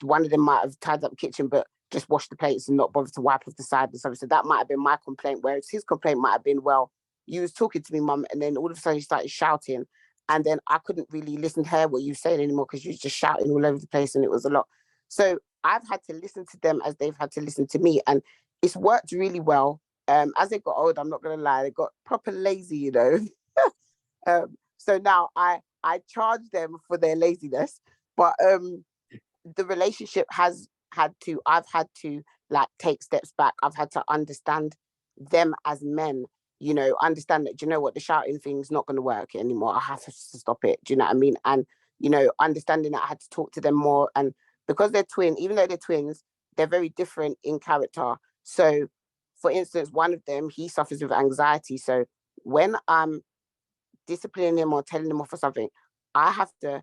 one of them might have tied up the kitchen but just washed the plates and not bothered to wipe off the side and something. So that might have been my complaint, whereas his complaint might have been, well, you was talking to me, mum, and then all of a sudden you started shouting, and then I couldn't really listen to her what you were saying anymore because you was just shouting all over the place and it was a lot. So I've had to listen to them as they've had to listen to me, and it's worked really well. As they got older, I'm not gonna lie, they got proper lazy, you know. So now I charge them for their laziness, but the relationship I've had to like take steps back. I've had to understand them as men, you know, understand that, you know what, the shouting thing's not going to work anymore. I have to stop it. Do you know what I mean? And, you know, understanding that I had to talk to them more. And because they're even though they're twins, they're very different in character. So for instance, one of them, he suffers with anxiety. So when I'm disciplining him or telling him off for something, I have to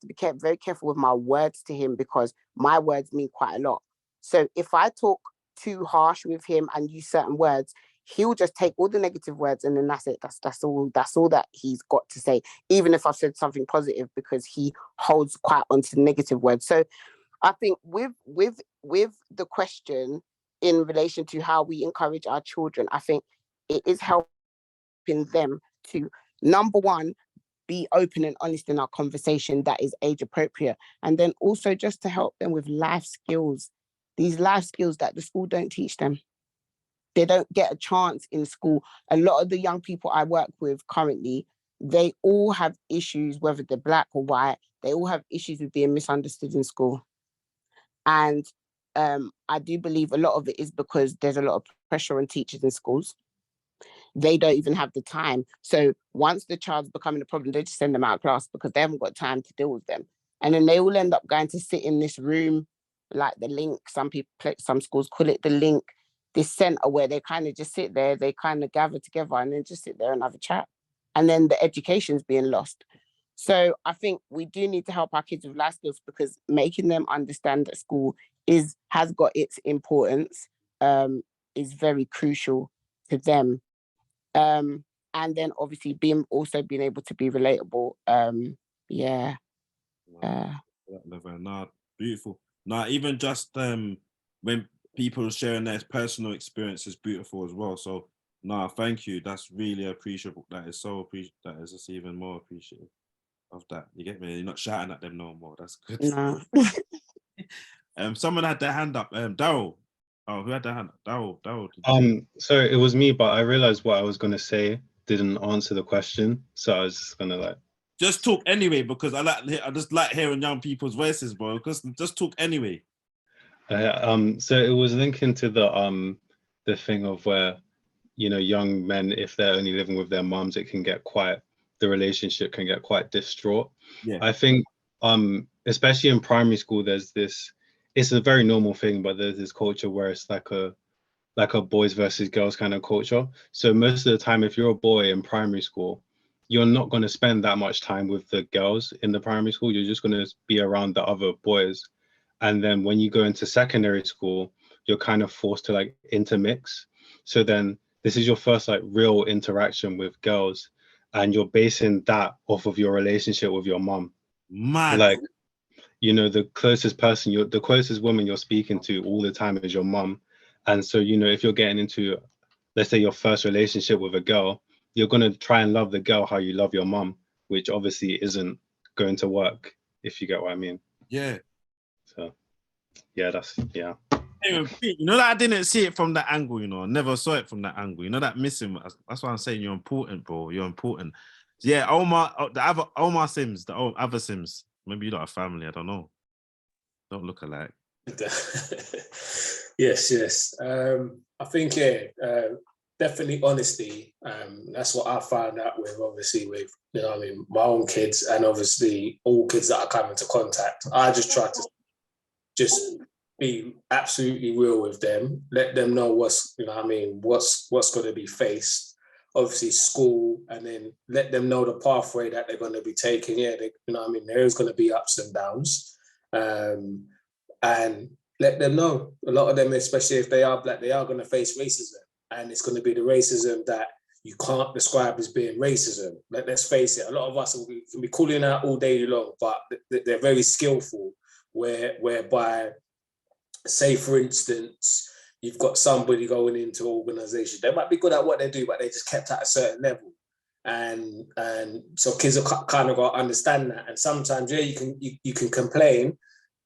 be very careful with my words to him, because my words mean quite a lot. So if I talk too harsh with him and use certain words, he'll just take all the negative words and then that's it. That's all that he's got to say, even if I've said something positive, because he holds quite onto negative words. So I think with the question in relation to how we encourage our children, I think it is helping them to, number one, be open and honest in our conversation that is age appropriate. And then also just to help them with life skills, these life skills that the school don't teach them. They don't get a chance in school. A lot of the young people I work with currently, they all have issues, whether they're black or white, they all have issues with being misunderstood in school. And I do believe a lot of it is because there's a lot of pressure on teachers in schools. They don't even have the time. So once the child's becoming a problem, they just send them out of class because they haven't got time to deal with them. And then they all end up going to sit in this room, like the link, some schools call it the link, this center where they kind of just sit there, they kind of gather together and then just sit there and have a chat. And then the education's being lost. So I think we do need to help our kids with life skills, because making them understand that school has got its importance, is very crucial to them. And then obviously being able to be relatable. Yeah. Nah, beautiful. Nah, even just when people are sharing their personal experience is beautiful as well. So No, thank you. That's really appreciable. That is so appreciable. That is just even more appreciative of that. You get me? You're not shouting at them no more. That's good. No. Someone had their hand up. Daryl. Oh, who had their hand up? Daryl. So it was me, but I realized what I was gonna say didn't answer the question, so I was just gonna like just talk anyway, because I just like hearing young people's voices, bro. Because just talk anyway. So it was linking to the thing of where, you know, young men, if they're only living with their moms, the relationship can get quite distraught. Yeah. I think especially in primary school, it's a very normal thing, but there's this culture where it's like a boys versus girls kind of culture. So most of the time, if you're a boy in primary school, you're not going to spend that much time with the girls in the primary school. You're just going to be around the other boys. And then when you go into secondary school, you're kind of forced to like intermix. So then this is your first like real interaction with girls, and you're basing that off of your relationship with your mom. Mad. Like, you know, the closest woman you're speaking to all the time is your mom. And so, you know, if you're getting into, let's say, your first relationship with a girl, you're going to try and love the girl how you love your mom, which obviously isn't going to work, if you get what I mean. Yeah. So, yeah. You know that I didn't see it from that angle, you know. I never saw it from that angle. You know that missing. That's why I'm saying you're important, bro. You're important. Yeah, Omar Sims, the other Sims. Maybe you're not a family, I don't know. Don't look alike. Yes. I think, definitely honesty. That's what I found out with, obviously, with, you know what I mean, my own kids, and obviously all kids that I come into contact. I just try to just be absolutely real with them, let them know what's going to be faced, obviously school, and then let them know the pathway that they're going to be taking. Yeah, there's going to be ups and downs, and let them know. A lot of them, especially if they are black, they are going to face racism, and it's going to be the racism that you can't describe as being racism. Let's face it, a lot of us can be calling out all day long, but they're very skillful, whereby, say for instance, you've got somebody going into an organization, they might be good at what they do, but they just kept at a certain level. And so kids are kind of got to understand that. And sometimes, you can complain,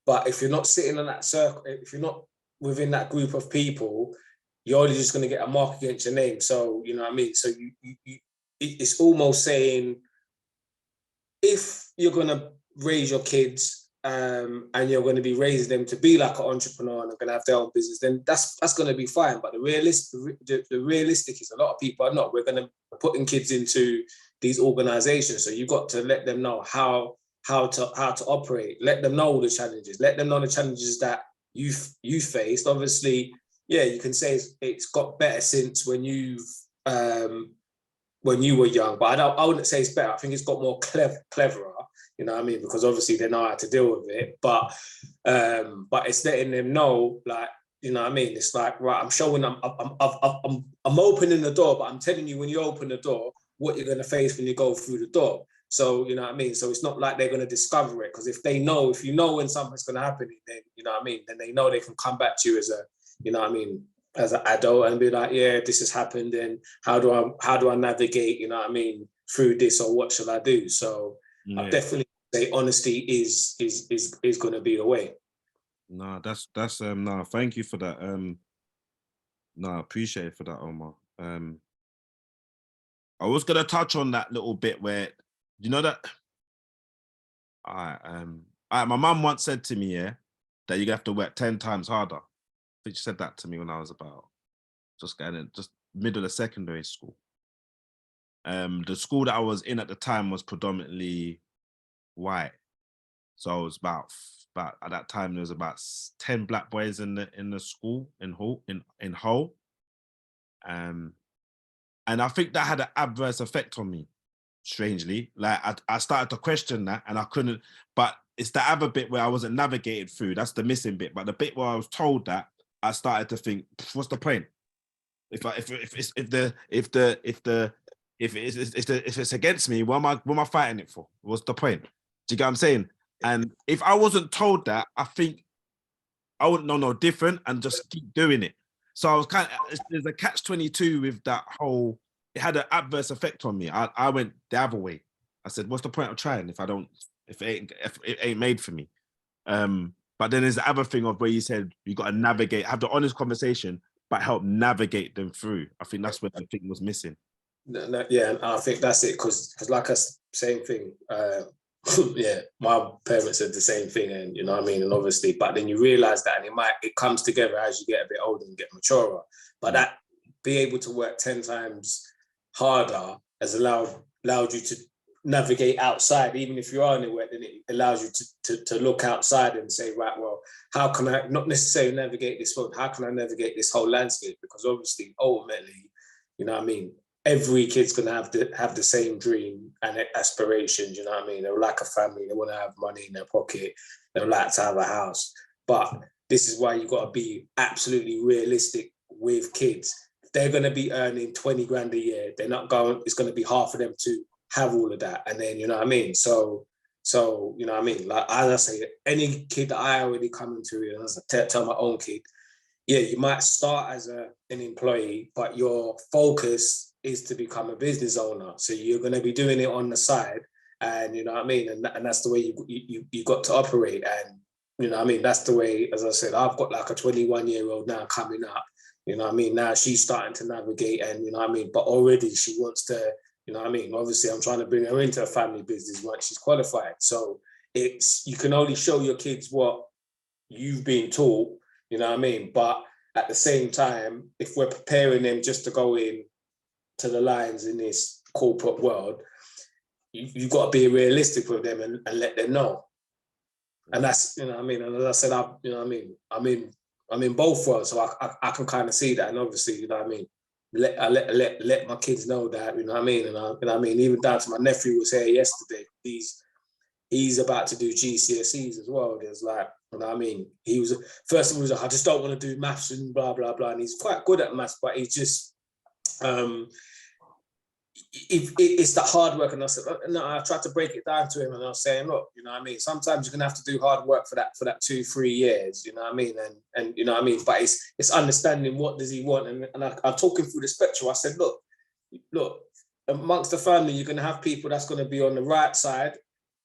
but if you're not sitting on that circle, if you're not within that group of people, you're only just going to get a mark against your name. So, you know what I mean? So it's almost saying, if you're going to raise your kids, and you're going to be raising them to be like an entrepreneur and going to have their own business, then that's going to be fine. But the realistic is, a lot of people are not. We're going to be putting kids into these organizations, so you've got to let them know how to operate. Let them know the challenges. Let them know the challenges that you faced. Obviously, yeah, you can say it's got better since when you were young, but I wouldn't say it's better. I think it's got more cleverer. You know what I mean? Because obviously they know how to deal with it, but it's letting them know, like, you know what I mean? It's like, right, I'm showing them, I'm opening the door, but I'm telling you, when you open the door, what you're going to face when you go through the door. So, you know what I mean? So it's not like they're going to discover it, because if you know when something's going to happen, then, you know what I mean? Then they know they can come back to you as a, you know what I mean, as an adult, and be like, yeah, this has happened, and how do I navigate, you know what I mean, through this, or what should I do? So, yeah. I definitely say honesty is going to be the way. No, that's no, thank you for that. No, I appreciate it for that, Omar. I was gonna touch on that little bit where, you know that. My mum once said to me, yeah, that you have to work 10 times harder. I think she said that to me when I was about just middle of secondary school. The school that I was in at the time was predominantly white, so I was about at that time there was about 10 black boys in the school in Hull, and I think that had an adverse effect on me. Strangely, like I started to question that, and I couldn't. But it's the other bit where I wasn't navigated through. That's the missing bit. But the bit where I was told that, I started to think, what's the point? If it's against me, what am I fighting it for? What's the point? Do you get what I'm saying? And if I wasn't told that, I think I wouldn't know no different and just keep doing it. So I was there's a catch-22 with that whole, it had an adverse effect on me. I went the other way. I said, what's the point of trying if it ain't made for me? But then there's the other thing of where you said you got to navigate, have the honest conversation, but help navigate them through. I think that's what I think was missing. Yeah, and I think that's it, because like us, same thing. Yeah, my parents said the same thing, and you know what I mean, and obviously, but then you realize that, and it comes together as you get a bit older and get maturer. But that be able to work 10 times harder has allowed you to navigate outside. Even if you are in the work, then it allows you to look outside and say, right, well, how can I not necessarily navigate this world? How can I navigate this whole landscape? Because obviously, ultimately, you know what I mean, every kid's gonna have the same dream and aspirations, you know what I mean? They like a family, they want to have money in their pocket, they like to have a house. But this is why you got to be absolutely realistic with kids. They're gonna be earning 20 grand a year. They're not going, it's gonna be hard for them to have all of that. And then, you know what I mean? So you know what I mean? Like, as I say, any kid that I already come into, and as I tell my own kid, yeah, you might start as an employee, but your focus is to become a business owner. So you're going to be doing it on the side, and you know what I mean? And that's the way you got to operate. And you know what I mean? That's the way, as I said, I've got like a 21-year-old now coming up, you know what I mean? Now she's starting to navigate, and you know what I mean? But already she wants to, you know what I mean? Obviously I'm trying to bring her into a family business once she's qualified. So you can only show your kids what you've been taught, you know what I mean? But at the same time, if we're preparing them just to go in to the lines in this corporate world, you've got to be realistic with them and let them know. And that's, you know what I mean? And as I said, you know what I mean? I'm in both worlds, so I can kind of see that. And obviously, you know what I mean? Let my kids know that, you know what I mean? And you know what I mean? Even down to my nephew was here yesterday. He's about to do GCSEs as well. There's like, you know what I mean? He was, first of all, he was like, I just don't want to do maths and blah, blah, blah. And he's quite good at maths, but he's just, it's the hard work. And I said, no, I tried to break it down to him, and I was saying, look, you know what I mean? Sometimes you're gonna have to do hard work for that 2-3 years, you know what I mean? And you know what I mean? But it's understanding what does he want. And I'm talking through the spectrum. I said, look, amongst the family, you're gonna have people that's gonna be on the right side.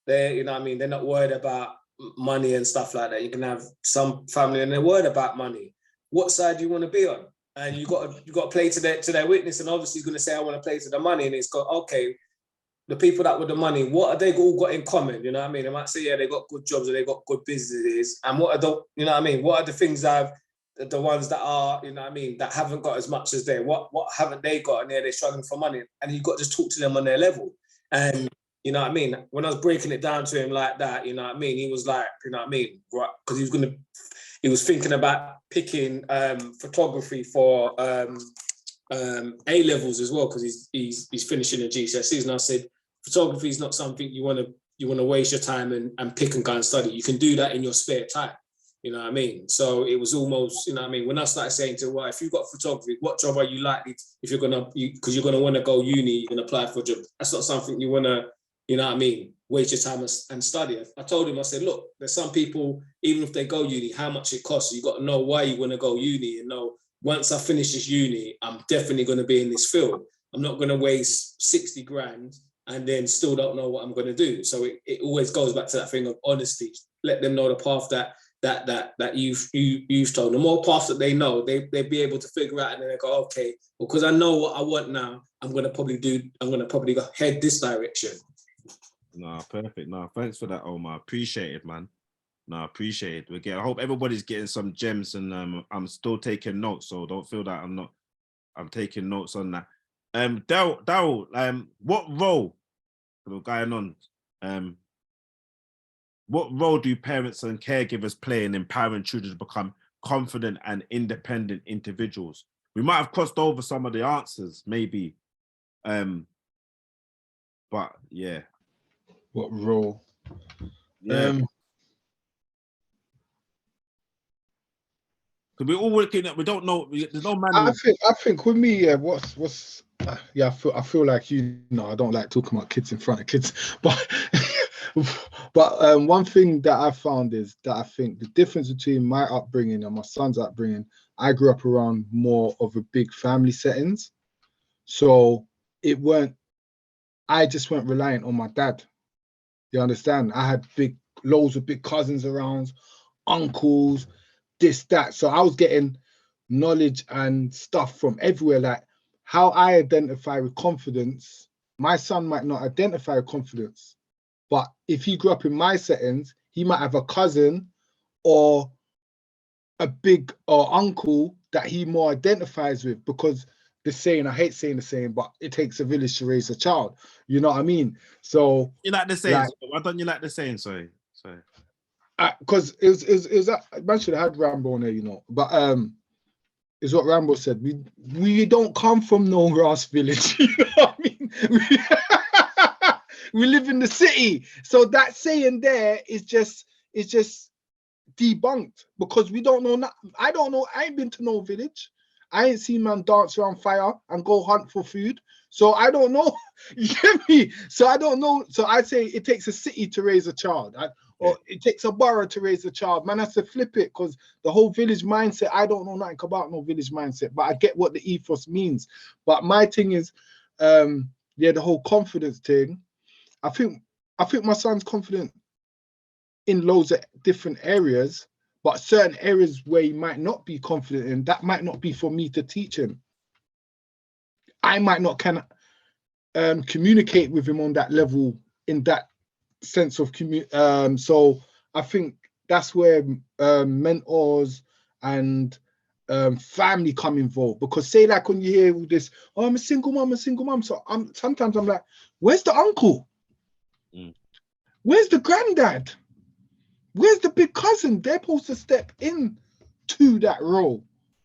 They're, you know what I mean? They're not worried about money and stuff like that. You can have some family and they're worried about money. What side do you want to be on? And you got to play to their witness. And obviously he's going to say, I want to play to the money. And it's got, okay, the people that with the money, what have they all got in common? You know what I mean? They might say, yeah, they got good jobs or they got good businesses. And what are the, you know what I mean? What are the things that the ones that are, you know what I mean, that haven't got as much as they, what haven't they got? And they're struggling for money. And you've got to just talk to them on their level. And you know what I mean? When I was breaking it down to him like that, you know what I mean? He was like, you know what I mean? Right, because he was thinking about picking photography for A levels as well, because he's finishing the GCSEs. And I said, photography is not something you want to waste your time and pick and go and study. You can do that in your spare time. You know what I mean? So it was almost, you know what I mean? When I started saying to him, well, if you've got photography, what job are you likely to, if you're gonna, because you're gonna want to go uni, you're gonna apply for a job. That's not something you want to, you know what I mean, waste your time and study. I told him, I said, look, there's some people, even if they go uni, how much it costs. You got to know why you want to go uni and know, once I finish this uni, I'm definitely going to be in this field. I'm not going to waste 60 grand and then still don't know what I'm going to do. So it always goes back to that thing of honesty. Let them know the path that you've told. The more paths that they know, they'll be able to figure out, and then they go, okay, well, because I know what I want now, I'm going to probably go head this direction. No, perfect. No, thanks for that, Omar. Appreciate it, man. No, appreciate it. I hope everybody's getting some gems, and I'm still taking notes, so don't feel that I'm taking notes on that. Daryl, what role, going on, what role do parents and caregivers play in empowering children to become confident and independent individuals? We might have crossed over some of the answers, maybe, but yeah. What role? Yeah. Because we're all working up, we don't know, there's no manual. I think with me, yeah, I feel like, you know, I don't like talking about kids in front of kids, but one thing that I found is that I think the difference between my upbringing and my son's upbringing, I grew up around more of a big family settings. So I just weren't reliant on my dad. You understand? I had loads of big cousins around, uncles, this, that. So I was getting knowledge and stuff from everywhere. Like how I identify with confidence, my son might not identify with confidence. But if he grew up in my settings, he might have a cousin or a big or uncle that he more identifies with, because the saying, I hate saying the saying, but it takes a village to raise a child. You know what I mean? So You like the saying? like, Why don't you like the saying? Sorry. because it was man should have had Rambo on there, you know. But is what Rambo said. We don't come from no grass village. You know what I mean? We live in the city. So that saying there is just debunked, because we don't know. I don't know. I ain't been to no village. I ain't seen man dance around fire and go hunt for food. So I don't know. You get me? So I don't know. So I say it takes a city to raise a child. Or it takes a borough to raise a child. Man has to flip it, because the whole village mindset, I don't know nothing about no village mindset, but I get what the ethos means. But my thing is, the whole confidence thing. I think my son's confident in loads of different areas, but certain areas where he might not be confident in, that might not be for me to teach him. I might not communicate with him on that level, in that sense of so I think that's where mentors and family come involved. Because say like when you hear all this, oh, I'm a single mom, so sometimes I'm like, where's the uncle? Where's the granddad? Where's the big cousin? They're supposed to step in to that role.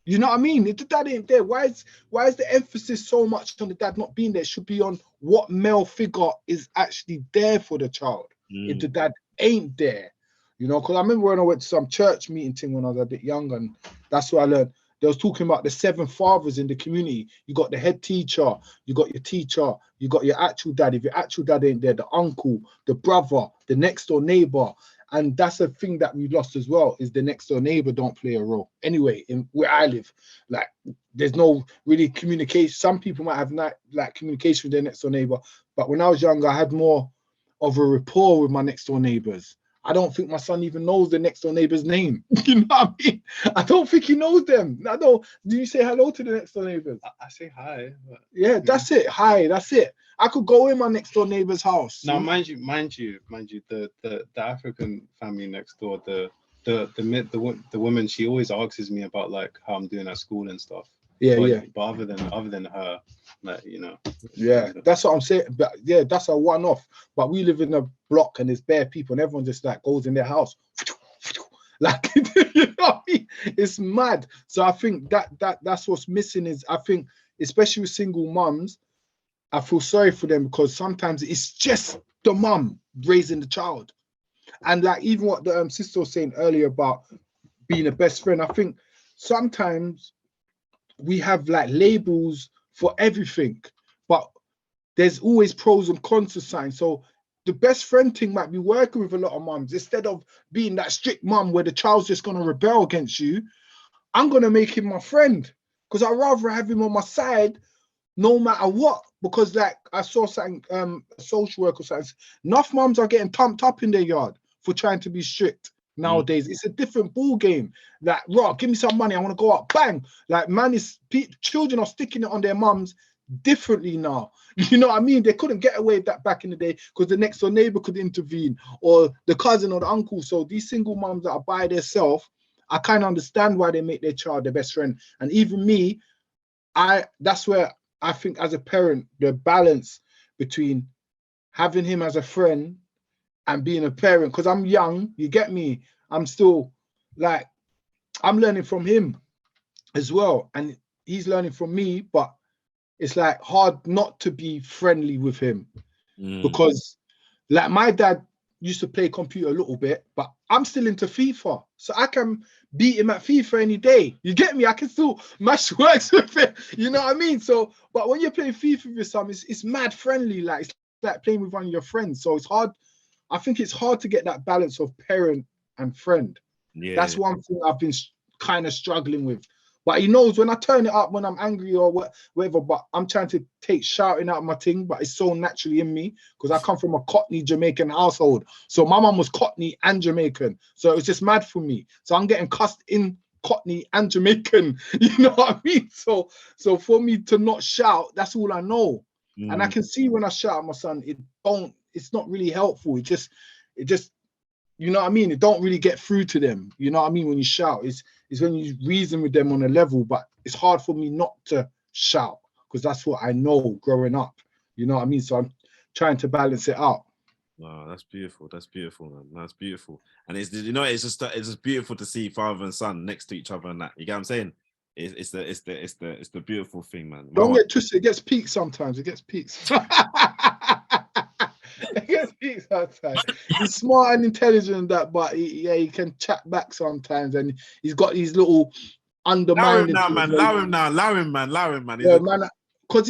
You know what I mean? If the dad ain't there, why is the emphasis so much on the dad not being there? It should be on what male figure is actually there for the child. If the dad ain't there, you know, because I remember when I went to some church meeting thing when I was a bit younger, and that's what I learned. They was talking about the 7 fathers in the community. You got the head teacher, you got your teacher, you got your actual dad. If your actual dad ain't there, the uncle, the brother, the next door neighbor. And that's a thing that we lost as well, is the next door neighbor don't play a role. Anyway, in where I live, like there's no really communication. Some people might have not like communication with their next door neighbor, but when I was younger, I had more of a rapport with my next door neighbors. I don't think my son even knows the next door neighbor's name. You know what I mean? I don't think he knows them. Do you say hello to the next door neighbors? I say hi. But, yeah, that's it. Hi, that's it. I could go in my next door neighbor's house. Now, mind you, the African family next door, the woman, she always asks me about like how I'm doing at school and stuff. But other than her, like, you know. Yeah, that's what I'm saying. But yeah, that's a one-off. But we live in a block and there's bare people, and everyone just like goes in their house. Like, you know what I mean? It's mad. So I think that's what's missing. Is I think, especially with single mums, I feel sorry for them, because sometimes it's just the mum raising the child. And like even what the sister was saying earlier about being a best friend, I think sometimes we have like labels for everything, but there's always pros and cons to sign. So the best friend thing might be working with a lot of mums. Instead of being that strict mum where the child's just going to rebel against you, I'm going to make him my friend, because I'd rather have him on my side no matter what. Because like I saw something, a social worker says, enough mums are getting pumped up in their yard for trying to be strict nowadays. It's a different ball game. Like, right, give me some money, I want to go out, bang. Like, man, children are sticking it on their mums differently now. You know what I mean? They couldn't get away with that back in the day because the next door neighbor could intervene, or the cousin or the uncle. So these single mums that are by themselves, I kind of understand why they make their child their best friend. And even me, that's where I think as a parent, the balance between having him as a friend and being a parent, because I'm young, you get me? I'm still like, I'm learning from him as well, and he's learning from me, but it's like hard not to be friendly with him because like my dad used to play computer a little bit, but I'm still into FIFA, so I can beat him at FIFA any day. You get me? I can still mash works with it. You know what I mean? So, but when you're playing FIFA with some, it's mad friendly. Like it's like playing with one of your friends. So it's hard. I think it's hard to get that balance of parent and friend. Yeah, that's one thing I've been kind of struggling with. But he knows when I turn it up when I'm angry or whatever, but I'm trying to take shouting out my thing, but it's so naturally in me because I come from a Cockney Jamaican household. So my mum was Cockney and Jamaican. So it was just mad for me. So I'm getting cussed in Cockney and Jamaican, you know what I mean? So for me to not shout, that's all I know. And I can see when I shout at my son, it's not really helpful. It just, you know what I mean? It don't really get through to them. You know what I mean? When you shout, it's when you reason with them on a level, but it's hard for me not to shout because that's what I know growing up. You know what I mean? So I'm trying to balance it out. Wow, that's beautiful. That's beautiful, man. That's beautiful. And it's, you know, it's just beautiful to see father and son next to each other and that. You get what I'm saying? It's the beautiful thing, man. Don't get twisted. It gets peaked sometimes. It gets peaked. It gets peaked sometimes. He's smart and intelligent and that, but he can chat back sometimes, and he's got these little undermining. Allow him man. Yeah, man. Because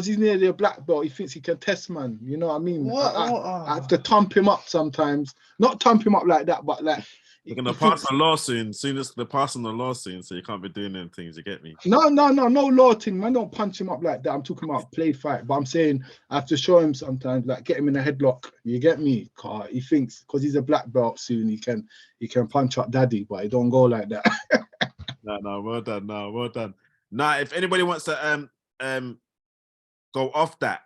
he's nearly a black belt, he thinks he can test man. You know what I mean? I have to thump him up sometimes. Not thump him up like that, but like. You're gonna pass a law soon. Soon as they're passing the law soon, so you can't be doing them things. You get me? No law thing, man. Don't punch him up like that. I'm talking about play fight, but I'm saying I have to show him sometimes, like get him in a headlock. You get me? He thinks because he's a black belt soon he can punch up daddy, but it don't go like that. No, well done. Now, if anybody wants to go off that,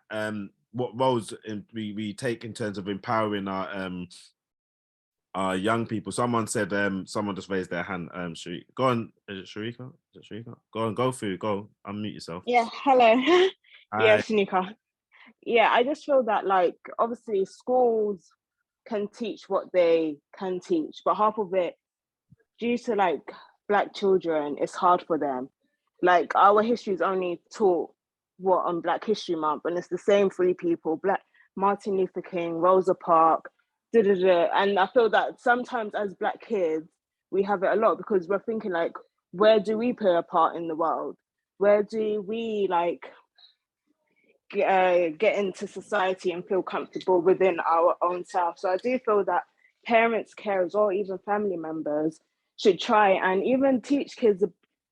what roles we take in terms of empowering our young people. Someone said, someone just raised their hand. Go on, is it Sharika? Go on, go through, go, unmute yourself. Yeah, hello. Hi. Yeah, Shanika. Yeah, I just feel that, like, obviously schools can teach what they can teach, but half of it, due to like Black children, it's hard for them. Like, our history is only taught on Black History Month, and it's the same three people: Martin Luther King, Rosa Parks, and I feel that sometimes as Black kids, we have it a lot because we're thinking like, where do we play a part in the world? Where do we like get into society and feel comfortable within our own self? So I do feel that parents, carers, or even family members should try and even teach kids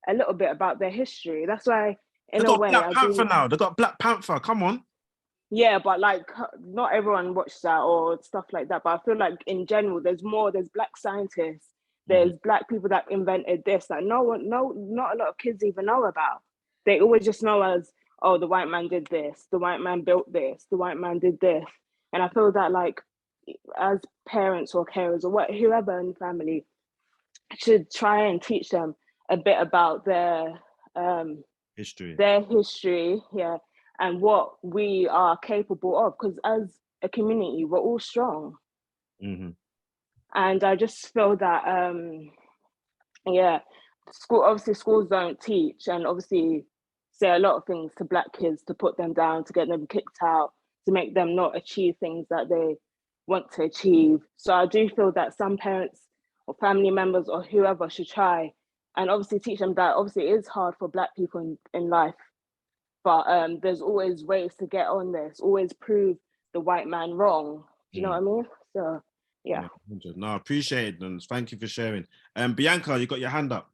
a little bit about their history. That's why, in a way, Black Panther now. They got Black Panther. Come on. Yeah, but like not everyone watched that or stuff like that. But I feel like in general, there's Black scientists, there's Black people that invented this that not a lot of kids even know about. They always just know as, oh, the white man did this, the white man built this, the white man did this. And I feel that like as parents or carers or whoever in the family should try and teach them a bit about their history, yeah, and what we are capable of, because as a community, we're all strong. Mm-hmm. And I just feel that, schools don't teach and obviously say a lot of things to Black kids to put them down, to get them kicked out, to make them not achieve things that they want to achieve. So I do feel that some parents or family members or whoever should try and obviously teach them that obviously it is hard for Black people in life. But there's always ways to get on this, always prove the white man wrong. Do you know what I mean? So, yeah. No, I appreciate it, and thank you for sharing. Bianca, you got your hand up.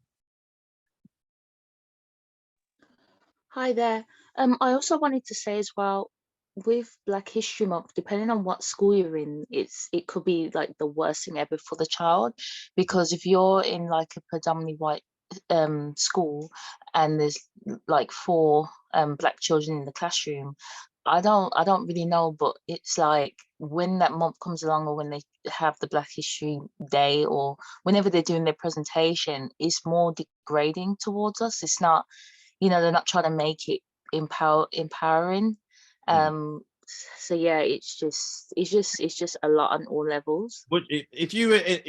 Hi there. I also wanted to say as well, with Black History Month, depending on what school you're in, it could be like the worst thing ever for the child, because if you're in like a predominantly white school and there's like 4 Black children in the classroom, I don't really know, but it's like when that month comes along or when they have the Black History Day or whenever they're doing their presentation, it's more degrading towards us. It's not, they're not trying to make it empowering. So yeah, it's just a lot on all levels. But if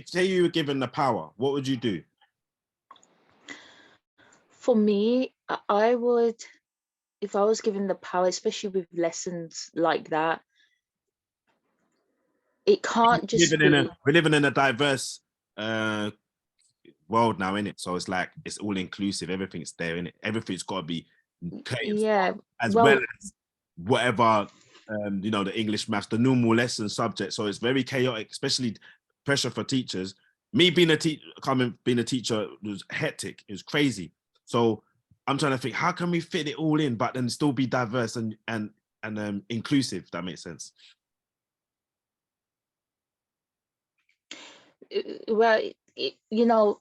say you were given the power, what would you do? For me, I would, if I was given the power, especially with lessons like that, it can't just we're living in a diverse world now, innit? So it's like it's all inclusive. Everything's there, innit? Everything's got to be well as whatever the English, maths, the normal lesson subject. So it's very chaotic, especially pressure for teachers. Me being a teacher was hectic. It was crazy. So I'm trying to think, how can we fit it all in, but then still be diverse and inclusive? If that makes sense. Well, you know,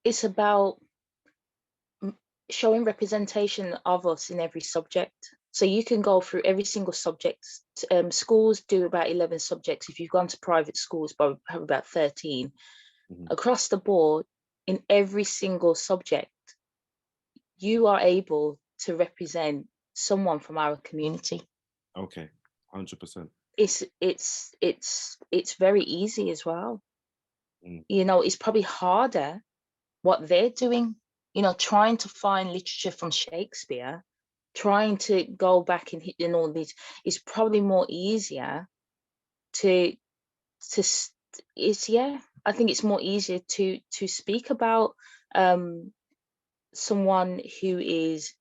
it's about showing representation of us in every subject. So you can go through every single subject. Schools do about 11 subjects. If you've gone to private schools, but have about 13. Across the board, in every single subject, you are able to represent someone from our community. Okay, 100%. It's very easy as well. You know, it's probably harder what they're doing, you know, trying to find literature from Shakespeare, trying to go back and hit in all these is probably more easier I think it's more easier to speak about someone who is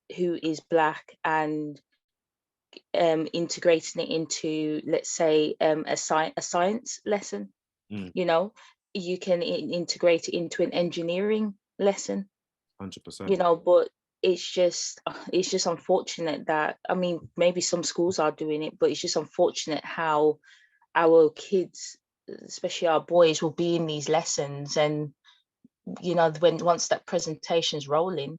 Black and integrating it into, let's say, a science lesson. You know, you can integrate it into an engineering lesson. 100%. You know, but it's just unfortunate that, I mean, maybe some schools are doing it, but it's just unfortunate how our kids, especially our boys, will be in these lessons, and you know, once that presentation's rolling,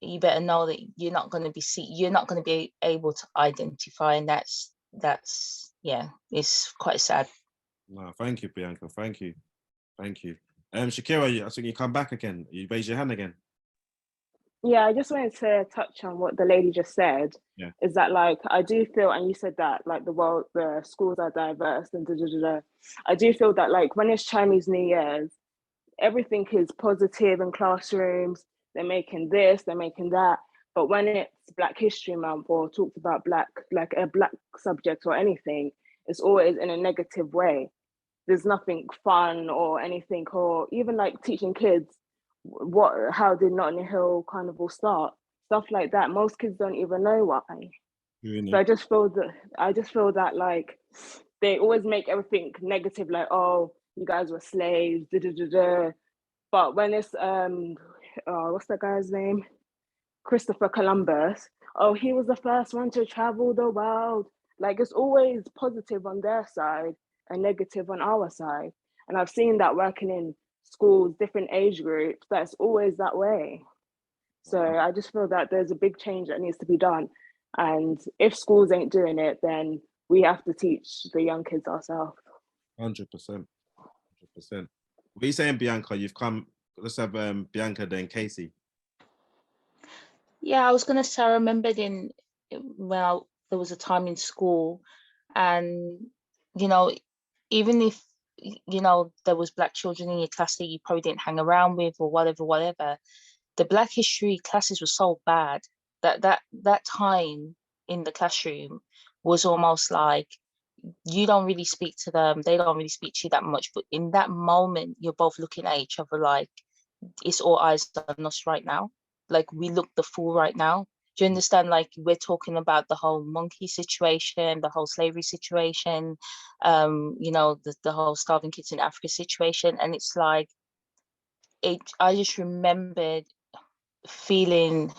you better know that you're not going to be able to identify, and that's yeah, it's quite sad. No, thank you, Bianca. Thank you. Shakira, I think you come back again. You raise your hand again. Yeah, I just wanted to touch on what the lady just said. Yeah. Is that, like, I do feel, and you said that, like, the schools are diverse and da, da, da, da. I do feel that, like, when it's Chinese New Year's, everything is positive in classrooms. They're making this, they're making that. But when it's Black History Month or talked about like a Black subject or anything, it's always in a negative way. There's nothing fun or anything, or even like teaching kids how did Notting Hill Carnival start? Stuff like that. Most kids don't even know why. Really? So I just feel that like they always make everything negative, like, oh, you guys were slaves, da da da da. But when it's what's that guy's name? Christopher Columbus. Oh, he was the first one to travel the world. Like, it's always positive on their side and negative on our side. And I've seen that working in schools, different age groups, that's always that way. So I just feel that there's a big change that needs to be done. And if schools ain't doing it, then we have to teach the young kids ourselves. 100%. 100%. What are you saying, Bianca? You've come, let's have Bianca then Casey. Yeah, I was going to say, I remembered well, there was a time in school, and, you know, even if, you know, there was Black children in your class that you probably didn't hang around with or whatever, the Black history classes were so bad that time in the classroom was almost like you don't really speak to them, they don't really speak to you that much, but in that moment, you're both looking at each other like, it's all eyes on us right now. Like, we look the fool right now. Do you understand? Like, we're talking about the whole monkey situation, the whole slavery situation, you know, the whole starving kids in Africa situation. And it's like, I just remembered feeling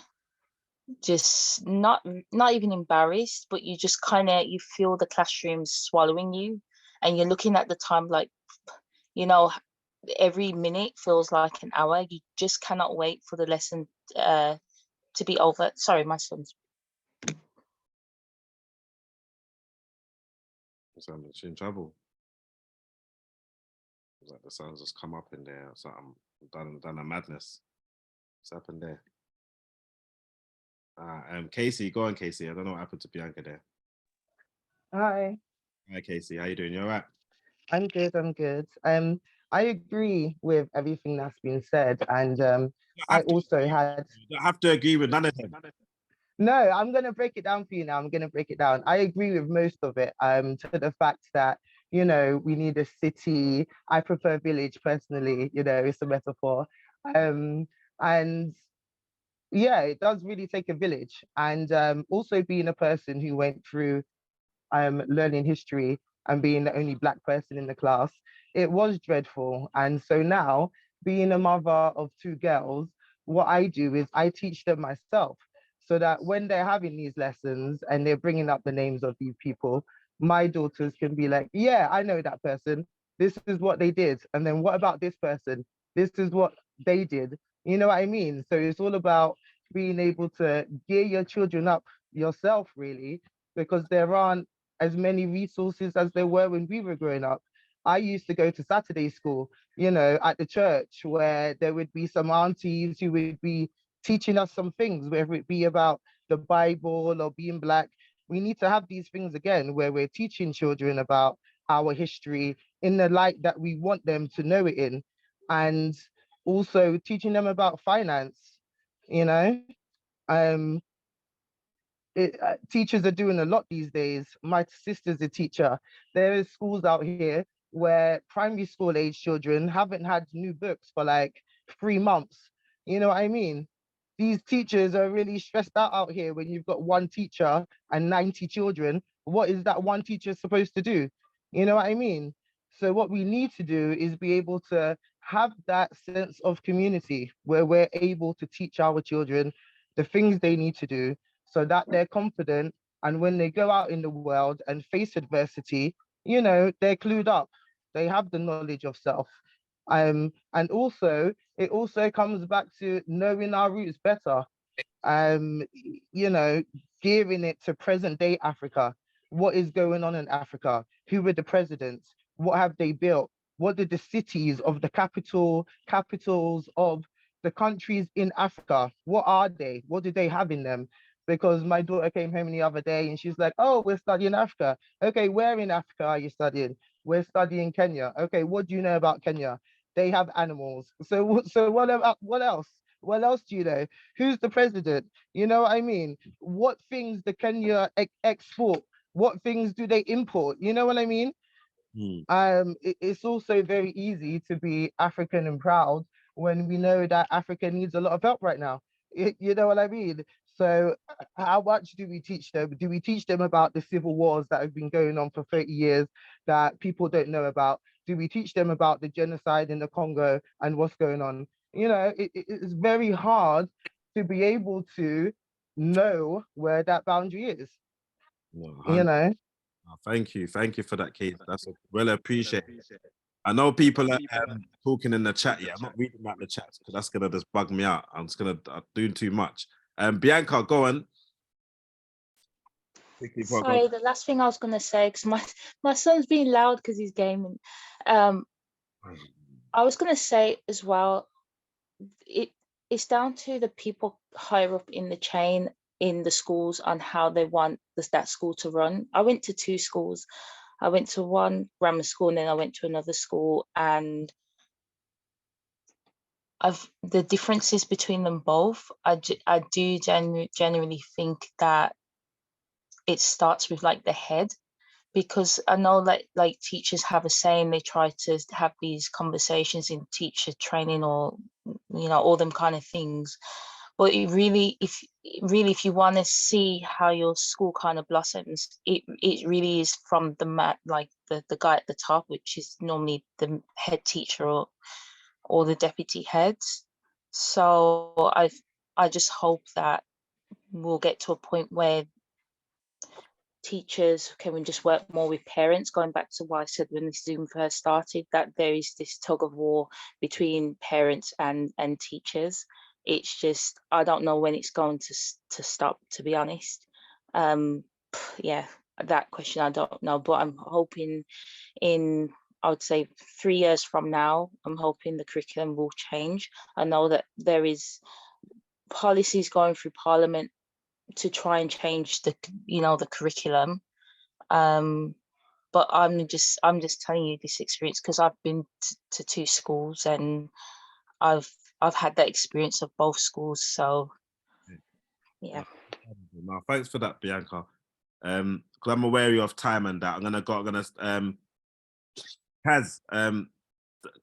just not even embarrassed, but you just you feel the classroom swallowing you, and you're looking at the time like, you know, every minute feels like an hour. You just cannot wait for the lesson to be over. Sorry, my son's. So I'm in trouble. It's like the sun's just come up in there. So I'm done a madness. What's happened there? Casey, go on, Casey. I don't know what happened to Bianca there. Hi. Hi, Casey. How you doing? You all right? I'm good. I agree with everything that's been said, and I also had. You don't have to agree with none of them. No, I'm gonna break it down for you now. I'm gonna break it down. I agree with most of it. To the fact that, you know, we need a city. I prefer village personally. You know, it's a metaphor. And yeah, it does really take a village. And also being a person who went through learning history, and being the only Black person in the class, it was dreadful. And so now, being a mother of 2 girls, what I do is I teach them myself, so that when they're having these lessons and they're bringing up the names of these people, my daughters can be like, yeah, I know that person. This is what they did. And then what about this person? This is what they did. You know what I mean? So it's all about being able to gear your children up yourself, really, because there aren't as many resources as there were when we were growing up. I used to go to Saturday school, you know, at the church, where there would be some aunties who would be teaching us some things, whether it be about the Bible or being Black. We need to have these things again, where we're teaching children about our history in the light that we want them to know it in, and also teaching them about finance, you know. Um, Teachers are doing a lot these days. My sister's a teacher. There is schools out here where primary school age children haven't had new books for like 3 months. You know what I mean? These teachers are really stressed out here when you've got one teacher and 90 children. What is that one teacher supposed to do? You know what I mean? So what we need to do is be able to have that sense of community where we're able to teach our children the things they need to do, so that they're confident, and when they go out in the world and face adversity, you know, they're clued up, they have the knowledge of self. And also, it also comes back to knowing our roots better. um, you know, gearing it to present day Africa. What is going on in Africa? Who were the presidents? What have they built? What did the cities of the capitals of the countries in Africa, what are they? What do they have in them? Because my daughter came home the other day and she's like, oh, we're studying Africa. Okay, where in Africa are you studying? We're studying Kenya. Okay, what do you know about Kenya? They have animals. So what about, what else? What else do you know? Who's the president? You know what I mean? What things do Kenya export? What things do they import? You know what I mean? It's also very easy to be African and proud when we know that Africa needs a lot of help right now. You know what I mean? So how much do we teach them? Do we teach them about the civil wars that have been going on for 30 years that people don't know about? Do we teach them about the genocide in the Congo and what's going on? You know, it's very hard to be able to know where that boundary is. You know? Thank you for that, Keith. That's well appreciated. I know people are talking in the chat. Yeah, I'm not reading out the chats because that's gonna just bug me out. I'm just gonna do too much. Bianca, go on. Sorry, the last thing I was gonna say, because my son's being loud because he's gaming. I was gonna say as well, it's down to the people higher up in the chain in the schools on how they want that school to run. I went to 2 schools. I went to one grammar school and then I went to another school, and the differences between them both, I do generally think that it starts with like the head, because I know like teachers have a saying, they try to have these conversations in teacher training or, you know, all them kind of things. But if you want to see how your school kind of blossoms, it really is from the guy at the top, which is normally the head teacher or the deputy heads. So I just hope that we'll get to a point where teachers can just work more with parents, going back to what I said when the Zoom first started, that there is this tug of war between parents and teachers. It's just, I don't know when it's going to stop, to be honest. Yeah, that question I don't know, but I'm hoping I would say 3 years from now, I'm hoping the curriculum will change. I know that there is policies going through Parliament to try and change the curriculum, but I'm just telling you this experience because I've been to 2 schools and I've had that experience of both schools. So yeah. No, thanks for that, Bianca. Because I'm aware of time and that. I'm gonna Kaz,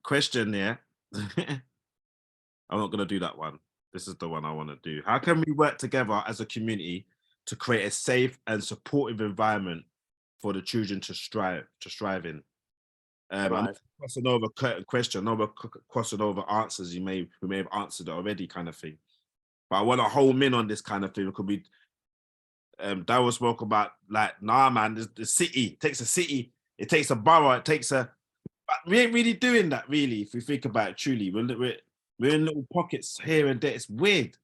question here. I'm not gonna do that one. This is the one I want to do. How can we work together as a community to create a safe and supportive environment for the children to strive in. Right. Crossing over question, crossing over answers we may have answered it already, kind of thing. But I want to home in on this kind of thing. It could be Daryl spoke about, like, nah, man, the city, it takes a city, it takes a borough, it takes a, but we ain't really doing that, really, if we think about it truly. We're in little pockets here and there. It's weird.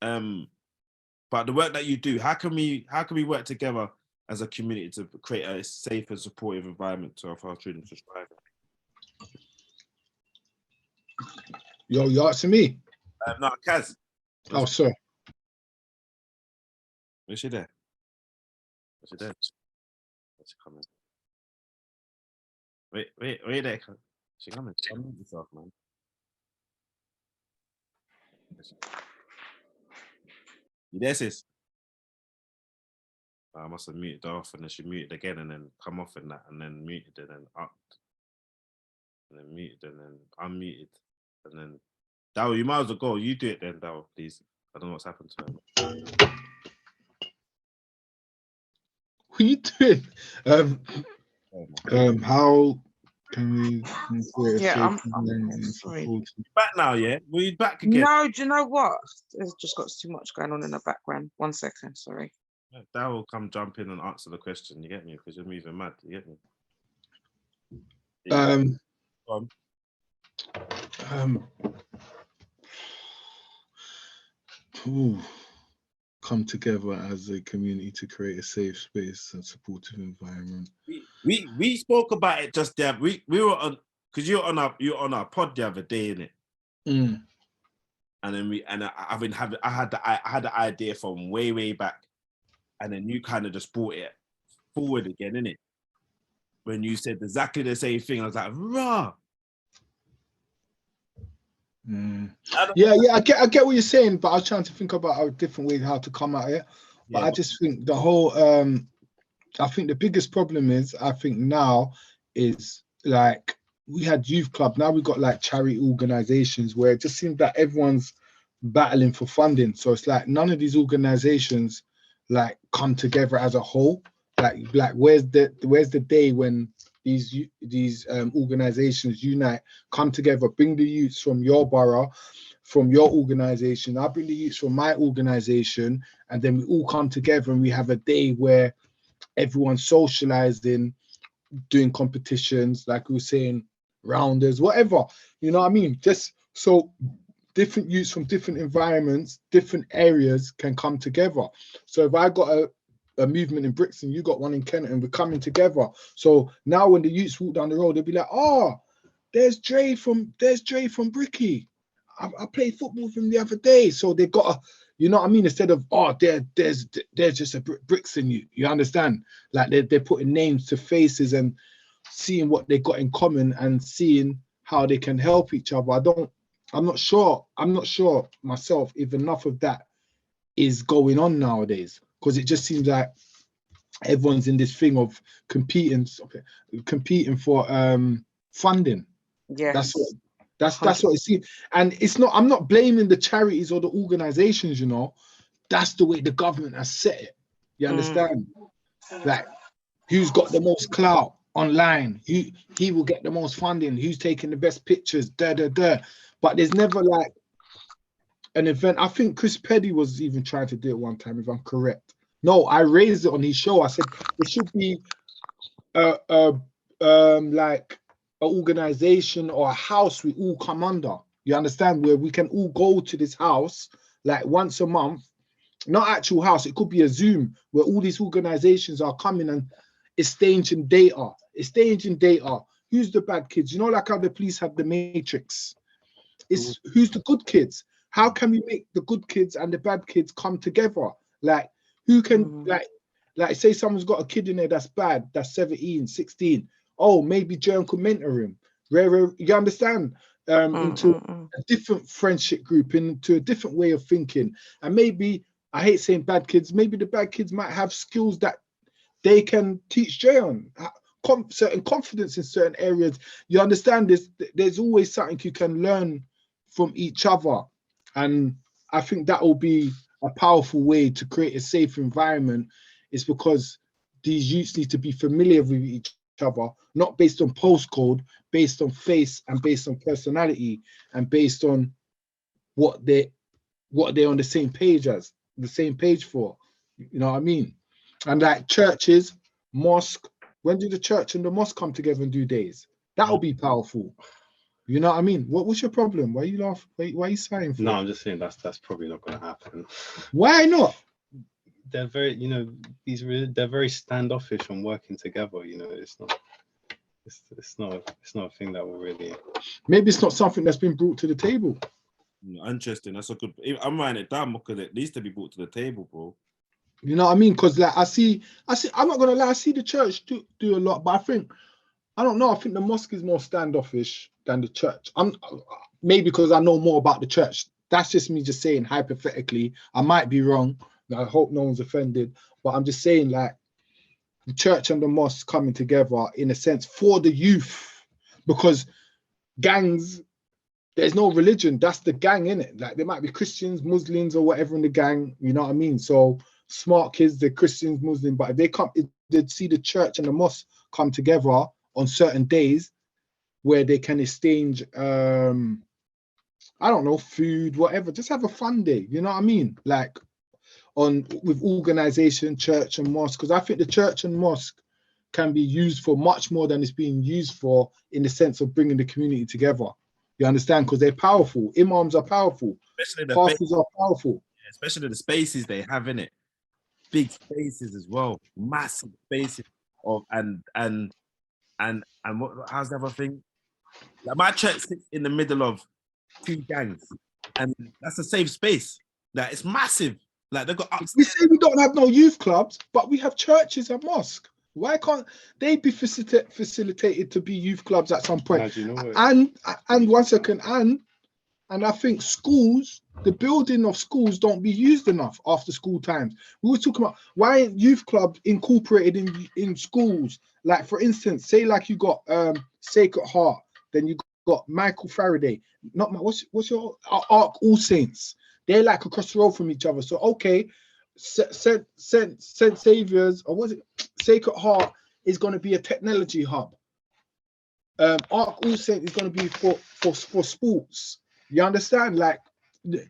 But the work that you do, how can we work together as a community to create a safe and supportive environment for our children to strive? Yo, you asking me? No, Kaz. Oh, sir. Is she there? Is she there? What's she coming? Wait there. She coming. Unmute yourself, man. You there, sis? I must have muted off, and then she muted again, and then come off and that, and then muted, and then up, and then muted, and then unmuted, and then Daryl, you might as well go. You do it then, Daryl, please. I don't know what's happened to her. What are you doing? How can we create a Yeah, safe sorry. Back now, yeah? Were you back again? No, do you know what? There's just got too much going on in the background. 1 second, sorry. Daryl, come jump in and answer the question. You get me? Because you're moving mad. You get me? Come together as a community to create a safe space and supportive environment. We spoke about it just there. We were on, because you were on our pod the other day, innit? Mm. And then I had the idea from way back, and then you kind of just brought it forward again, innit? When you said exactly the same thing, I was like, rah. Mm. Yeah, I get what you're saying, but I was trying to think about a different way how to come at it. But I just think the whole I think the biggest problem is, I think now is, like, we had youth club, now we've got like charity organizations where it just seems that everyone's battling for funding. So it's like none of these organizations like come together as a whole. Like where's the day when these organizations unite, come together, bring the youths from your borough, from your organization, I bring the youths from my organization, and then we all come together and we have a day where everyone's socializing, doing competitions, like we were saying, rounders, whatever, you know what I mean? Just so different youths from different environments, different areas can come together. So if I got a movement in Brixton, you got one in Kent, and we're coming together. So now when the youths walk down the road, they'll be like, oh, there's Dre from Bricky. I played football with him the other day. So they got you know what I mean? Instead of, oh, there's just a Brixton, you understand? Like they're putting names to faces and seeing what they got in common and seeing how they can help each other. I'm not sure myself if enough of that is going on nowadays, because it just seems like everyone's in this thing of competing for funding. Yes. That's what it seems. And it's not, I'm not blaming the charities or the organizations, you know. That's the way the government has set it. You understand? Like, who's got the most clout online? He will get the most funding. Who's taking the best pictures? But there's never like an event. I think Chris Petty was even trying to do it one time, if I'm correct. No, I raised it on his show. I said it should be like an organization or a house we all come under. You understand? Where we can all go to this house like once a month. Not actual house. It could be a Zoom where all these organizations are coming and exchanging data. Who's the bad kids? You know, like how the police have the matrix. It's who's the good kids? How can we make the good kids and the bad kids come together? Like, who can, like say someone's got a kid in there that's bad, that's 17, 16. Oh, maybe Jern could mentor him. You understand? Into a different friendship group, into a different way of thinking. And maybe, I hate saying bad kids, maybe the bad kids might have skills that they can teach Jern. Certain confidence in certain areas. You understand this? There's always something you can learn from each other. And I think that will be a powerful way to create a safe environment, is because these youths need to be familiar with each other, not based on postcode, based on face and based on personality and based on what they're on the same page for. You know what I mean? And like churches, mosque, when do the church and the mosque come together and do days? That'll be powerful. You know what I mean? What's your problem? Why you laugh? Why are you sighing for? No, I'm just saying that's probably not going to happen. Why not? They're very, you know, they're very standoffish on working together. You know, it's not a thing that will really. Maybe it's not something that's been brought to the table. Interesting. That's a good. I'm writing it down because it needs to be brought to the table, bro. You know what I mean? Because like I see. I'm not gonna lie. I see the church do a lot, but I don't know. I think the mosque is more standoffish than the church. Maybe because I know more about the church. That's just me just saying hypothetically. I might be wrong. I hope no one's offended, but I'm just saying like the church and the mosque coming together in a sense for the youth, because gangs, there's no religion. That's the gang, innit? Like there might be Christians, Muslims, or whatever in the gang. You know what I mean? So smart kids, they're Christians, Muslims, but if they'd see the church and the mosque come together on certain days where they can exchange, I don't know, food, whatever. Just have a fun day. You know what I mean? Like with organization, church and mosque, because I think the church and mosque can be used for much more than it's being used for in the sense of bringing the community together. You understand? Because they're powerful. Imams are powerful. Especially pastors are powerful. Especially the spaces they have in it. Big spaces as well. Massive spaces of and what? How's the other thing? Like my church sits in the middle of two gangs, and that's a safe space. Like it's massive. Like they've got upstairs. We say we don't have no youth clubs, but we have churches and mosques. Why can't they be facilitated to be youth clubs at some point? You know and 1 second, and I think schools, the building of schools don't be used enough after school times. We were talking about why ain't youth clubs incorporated in schools? Like for instance, say like you got Sacred Heart, then you got Michael Faraday, not my, what's your Ark All Saints. They're like across the road from each other. So okay, Saint Saviour's, or was it Sacred Heart, is going to be a technology hub. Ark All Saints is going to be for sports. You understand? Like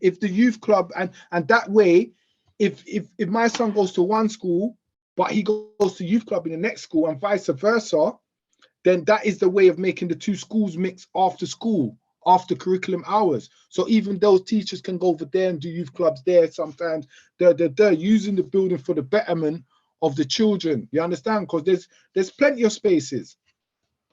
if the youth club and that way, if my son goes to one school, but he goes to youth club in the next school and vice versa, then that is the way of making the two schools mix after school, after curriculum hours. So even those teachers can go over there and do youth clubs there sometimes. They're using the building for the betterment of the children. You understand? Because there's plenty of spaces.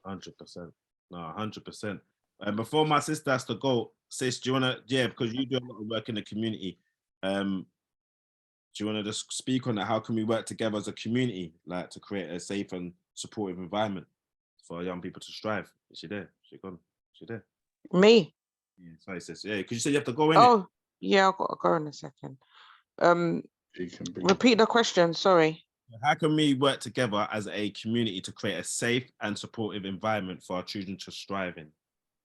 100%. No, 100%. And before my sister has to go, sis, do you want to, because you do a lot of work in the community, do you want to just speak on that? How can we work together as a community, like to create a safe and supportive environment for young people to strive? Is she there? She gone? She there? Me? Yeah, sorry, sis. Yeah, because you said you have to go in. Oh, yeah, I've got to go in a second. Repeat the question, sorry. How can we work together as a community to create a safe and supportive environment for our children to strive in?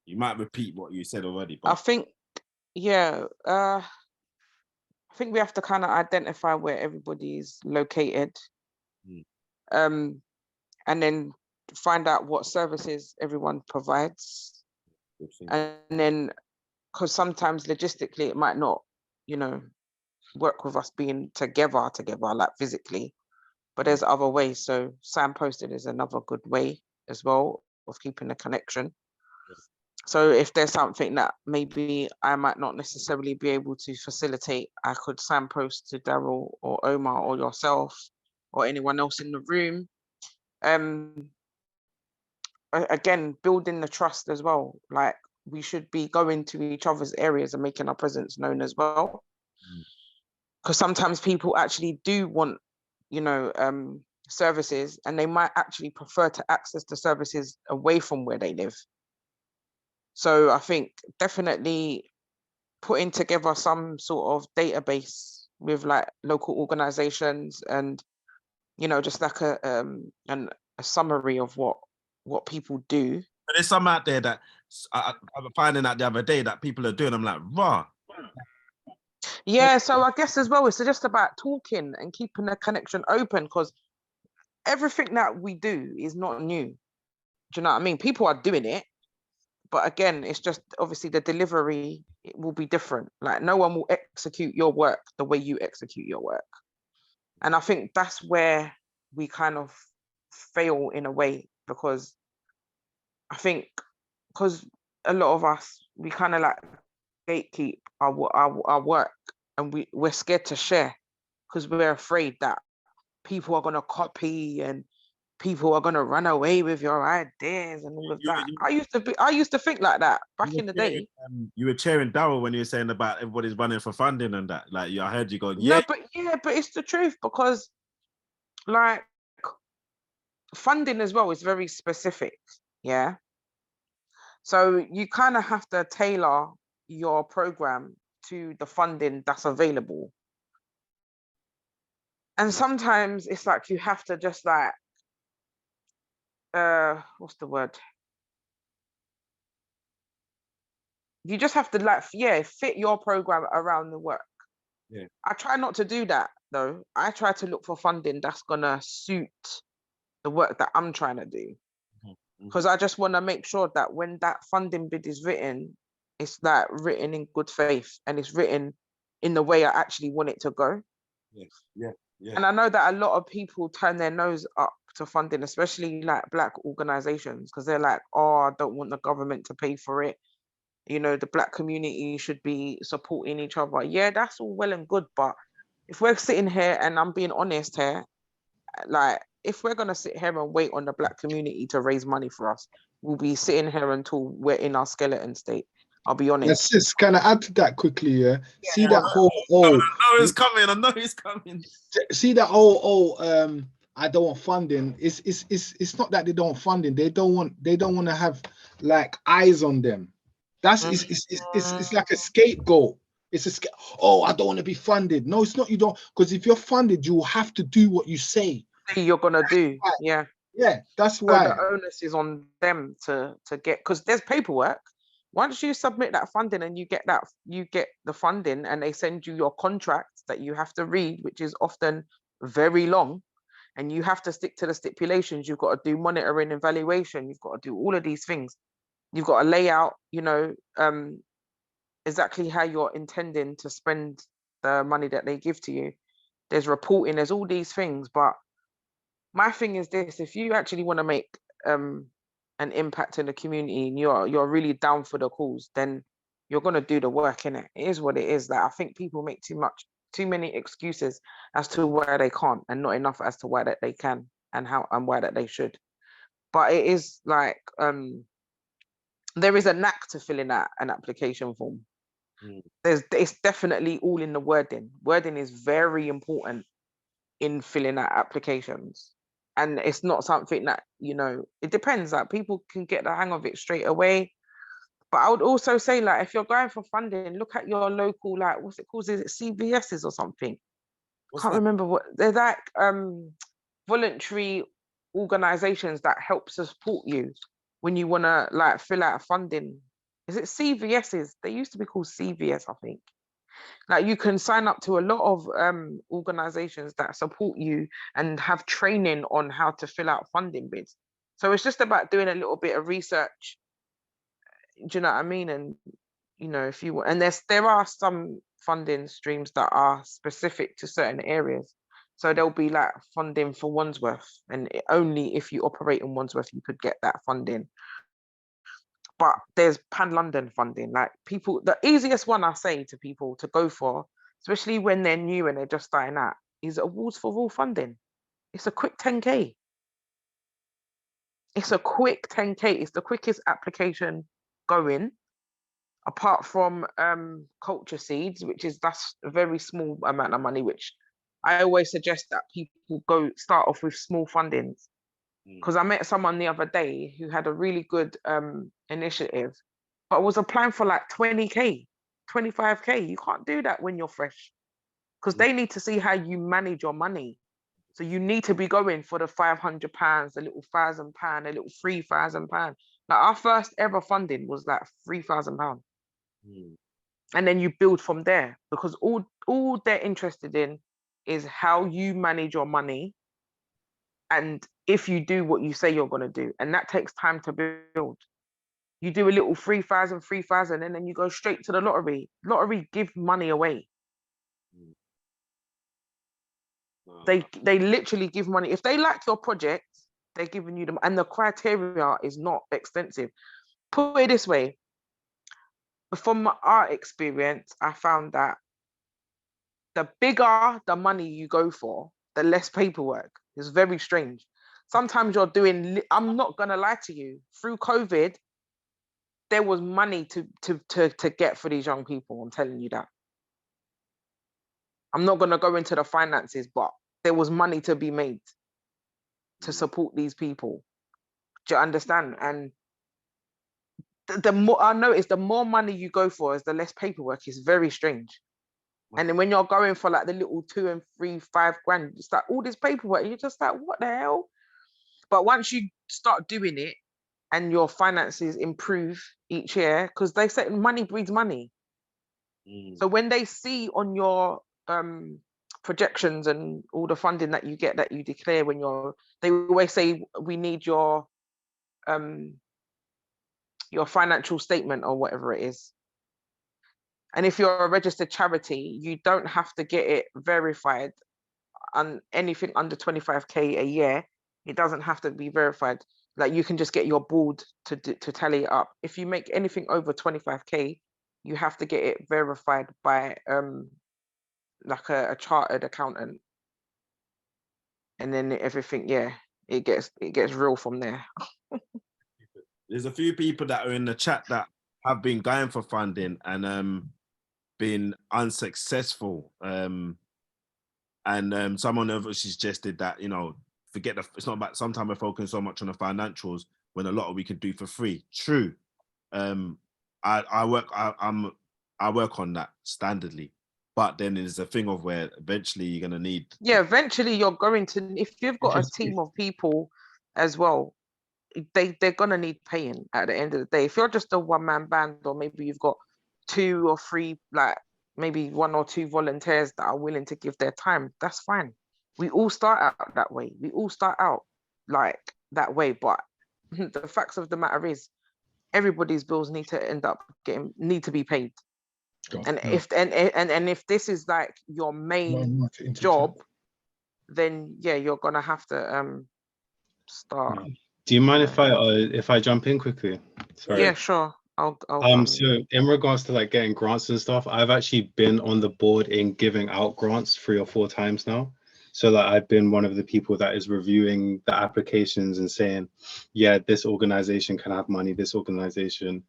You might repeat what you said already. But... I think we have to kind of identify where everybody's located, and then find out what services everyone provides. And then, because sometimes logistically it might not, work with us being together like physically, but there's other ways. So signposting is another good way as well of keeping a connection. So if there's something that maybe I might not necessarily be able to facilitate, I could signpost to Daryl or Omar or yourself or anyone else in the room. Again, building the trust as well. Like we should be going to each other's areas and making our presence known as well. Because sometimes people actually do want, services, and they might actually prefer to access the services away from where they live. So I think definitely putting together some sort of database with like local organizations and, just like a summary of what people do. But there's some out there that I'm finding out the other day that people are doing. I'm like, rah. Yeah, so I guess as well, it's just about talking and keeping the connection open, because everything that we do is not new. Do you know what I mean? People are doing it, but again, it's just obviously the delivery, it will be different. Like no one will execute your work the way you execute your work. And I think that's where we kind of fail in a way, because I think because a lot of us, we kind of like gatekeep our work, and we're scared to share because we're afraid that people are going to copy and people are going to run away with your ideas and all of that. I used to think like that back in the day. You were cheering Daryl when you were saying about everybody's running for funding and that. Like, I heard you going, No, but it's the truth, because like funding as well is very specific. Yeah. So you kind of have to tailor your program to the funding that's available. And sometimes it's like you have to just like, what's the word? You just have to like, fit your program around the work. Yeah. I try not to do that though. I try to look for funding that's gonna suit the work that I'm trying to do. Because I just want to make sure that when that funding bid is written, it's like written in good faith and it's written in the way I actually want it to go. Yeah. And I know that a lot of people turn their nose up to funding, especially like Black organizations, because they're like, oh, I don't want the government to pay for it. You know, the Black community should be supporting each other. Yeah, that's all well and good. But if we're sitting here, and I'm being honest here, like if we're going to sit here and wait on the Black community to raise money for us, we'll be sitting here until we're in our skeleton state. I'll be honest. Let's just kind of add to that quickly. Yeah. See that whole I know it's coming. See that whole I don't want funding. It's not that they don't want funding. They don't want to have like eyes on them. That's it's like a scapegoat. It's I don't want to be funded. No, it's not. You don't, because if you're funded, you will have to do what you say you're gonna do. Yeah. Yeah, that's why. So the onus is on them to get, because there's paperwork. Once you submit that funding and you get the funding, and they send you your contract that you have to read, which is often very long, and you have to stick to the stipulations. You've got to do monitoring, evaluation. You've got to do all of these things. You've got to lay out, exactly how you're intending to spend the money that they give to you. There's reporting, there's all these things. But my thing is this: if you actually want to make an impact in the community, and you're really down for the cause, then you're gonna do the work, innit? It is what it is. Like, I think people make too many excuses as to why they can't, and not enough as to why that they can, and why that they should. But it is like there is a knack to filling out an application form. It's definitely all in the wording. Wording is very important in filling out applications. And it's not something that, it depends. Like, people can get the hang of it straight away. But I would also say, like, if you're going for funding, look at your local, like, what's it called? Is it CVS's or something? Can't remember what they're like. Voluntary organizations that help support you when you want to like fill out funding. Is it CVS's? They used to be called CVS, I think. Like, you can sign up to a lot of organizations that support you and have training on how to fill out funding bids. So it's just about doing a little bit of research. Do you know what I mean? And if you want, and there are some funding streams that are specific to certain areas. So there'll be like funding for Wandsworth, and only if you operate in Wandsworth you could get that funding. But there's pan-London funding. Like, people, the easiest one I say to people to go for, especially when they're new and they're just starting out, is Awards for All funding. It's a quick 10K. It's a quick 10K. It's the quickest application going, apart from Culture Seeds, that's a very small amount of money, which I always suggest that people start off with small fundings. Because I met someone the other day who had a really good initiative, but was applying for like 20K, 25K. You can't do that when you're fresh, because they need to see how you manage your money. So you need to be going for the £500, a little £1,000, a little £3,000. Like, our first ever funding was like £3,000. And then you build from there, because all they're interested in is how you manage your money And if you do what you say you're going to do, and that takes time to build. You do a little 3,000, and then you go straight to the lottery. Lottery give money away. They literally give money. If they like your project, they're giving you them, and the criteria is not extensive. Put it this way, from our experience, I found that the bigger the money you go for, the less paperwork. It's very strange. Sometimes you're doing, I'm not gonna lie to you, through COVID, there was money to get for these young people. I'm telling you that. I'm not gonna go into the finances, but there was money to be made to support these people. Do you understand? And the more I notice, the more money you go for, is the less paperwork. It's very strange. And then when you're going for like the little 2 and 3, 5 grand, it's like all this paperwork, you're just like, what the hell? But once you start doing it and your finances improve each year, because they say money breeds money. So when they see on your projections and all the funding that you get, that you declare when they always say, we need your financial statement or whatever it is. And if you're a registered charity, you don't have to get it verified on anything under 25k a year. It doesn't have to be verified. Like, you can just get your board to tally it up. If you make anything over 25k, you have to get it verified by like a chartered accountant. And then everything, it gets real from there. There's a few people that are in the chat that have been going for funding and been unsuccessful. And someone else suggested that, forget it's not about, sometimes we're focusing so much on the financials when a lot of we can do for free. True. I work on that standardly, but then there's a thing of where eventually you're going to need. Yeah, eventually you're going to, if you've got a team of people as well, they're going to need paying at the end of the day. If you're just a one-man band, or maybe you've got 2 or 3, like maybe 1 or 2 volunteers that are willing to give their time, that's fine. We all start out that way. We all start out like that way. But the facts of the matter is, everybody's bills need to be paid. And if this is like your main job, then you're gonna have to start. Do you mind if I jump in quickly? Sorry. Yeah, sure. I'll so in regards to like getting grants and stuff, I've actually been on the board in giving out grants 3 or 4 times now. So like, I've been one of the people that is reviewing the applications and saying, yeah, this organization can have money, this organization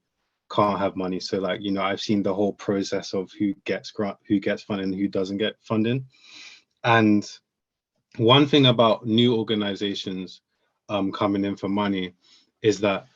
can't have money. So like, I've seen the whole process of who gets funding, who doesn't get funding. And one thing about new organizations coming in for money is that,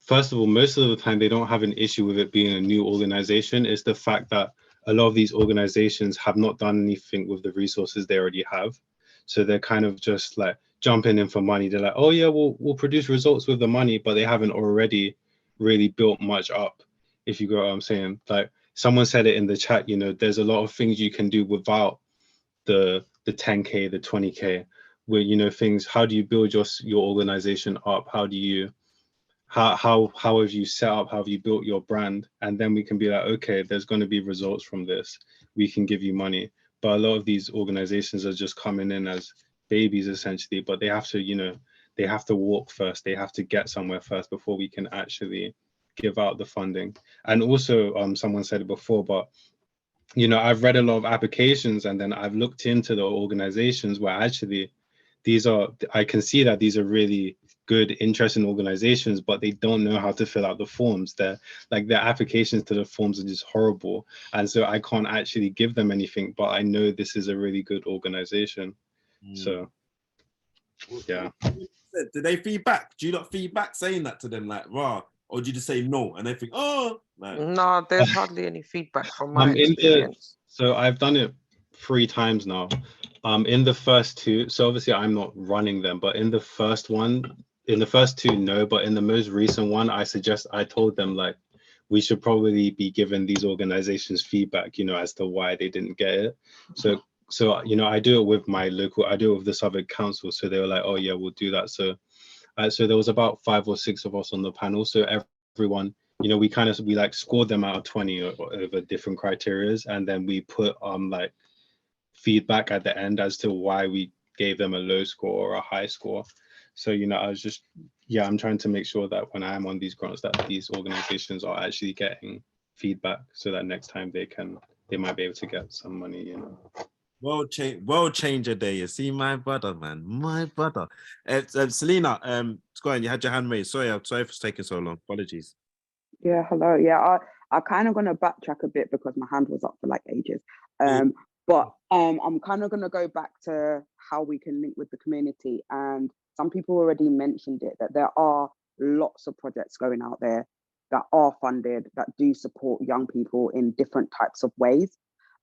first of all, most of the time they don't have an issue with it being a new organization. It's the fact that a lot of these organizations have not done anything with the resources they already have. So they're kind of just like jumping in for money. They're like, oh yeah, we'll produce results with the money, but they haven't already really built much up, if you get what I'm saying. Like someone said it in the chat, there's a lot of things you can do without the 10k, the 20k, where things. How do you build your organization up? How have you set up? How have you built your brand? And then we can be like, okay, there's going to be results from this. We can give you money. But a lot of these organizations are just coming in as babies essentially, but they have to, they have to walk first. They have to get somewhere first before we can actually give out the funding. And also, someone said it before, but I've read a lot of applications and then I've looked into the organizations where actually I can see that these are really good, interesting organizations, but they don't know how to fill out the forms. Their applications to the forms are just horrible. And so I can't actually give them anything, but I know this is a really good organization. So, yeah. Did they feedback? Do you not feedback saying that to them, like, rah? Or do you just say no and they think, oh? No, there's hardly any feedback from my experience. So I've done it 3 times now. In the first 2, so obviously I'm not running them, but in the first 2, no, but in the most recent one, I told them like, we should probably be giving these organizations feedback, as to why they didn't get it. So so you know, I do it with the Southwark Council. So they were like, oh yeah, we'll do that. So so there was about 5 or 6 of us on the panel. So everyone, you know, we like scored them out of 20 over different criterias, and then we put like feedback at the end as to why we gave them a low score or a high score. So, you know, I was just, yeah, I'm trying to make sure that when I am on these grants, that these organizations are actually getting feedback, so that next time they might be able to get some money, you know. World changer day. You see, my brother, man, my brother. Selena, go on. You had your hand raised. Sorry for taking so long. Apologies. Yeah, hello. Yeah, I kind of gonna backtrack a bit because my hand was up for like ages. But I'm kind of gonna go back to how we can link with the community. And some people already mentioned it, that there are lots of projects going out there that are funded, that do support young people in different types of ways.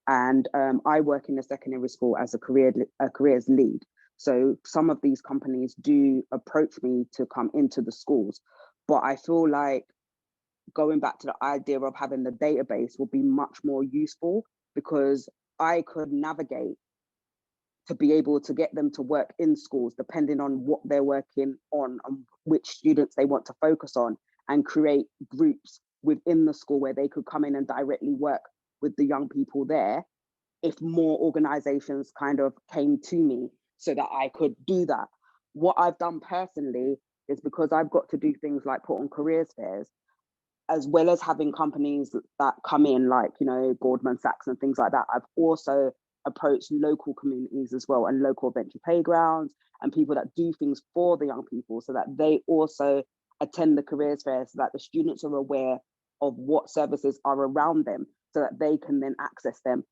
And I work in a secondary school as a careers lead. So some of these companies do approach me to come into the schools, but I feel like going back to the idea of having the database will be much more useful, because I could navigate to be able to get them to work in schools depending on what they're working on and which students they want to focus on, and create groups within the school where they could come in and directly work with the young people there, if more organizations kind of came to me so that I could do that. What I've done personally is, because I've got to do things like put on careers fairs, as well as having companies that come in, like, you know, Goldman Sachs and things like that, I've also approached local communities as well, and local venture playgrounds, and people that do things for the young people, so that they also attend the careers fair, so that the students are aware of what services are around them, so that they can then access them.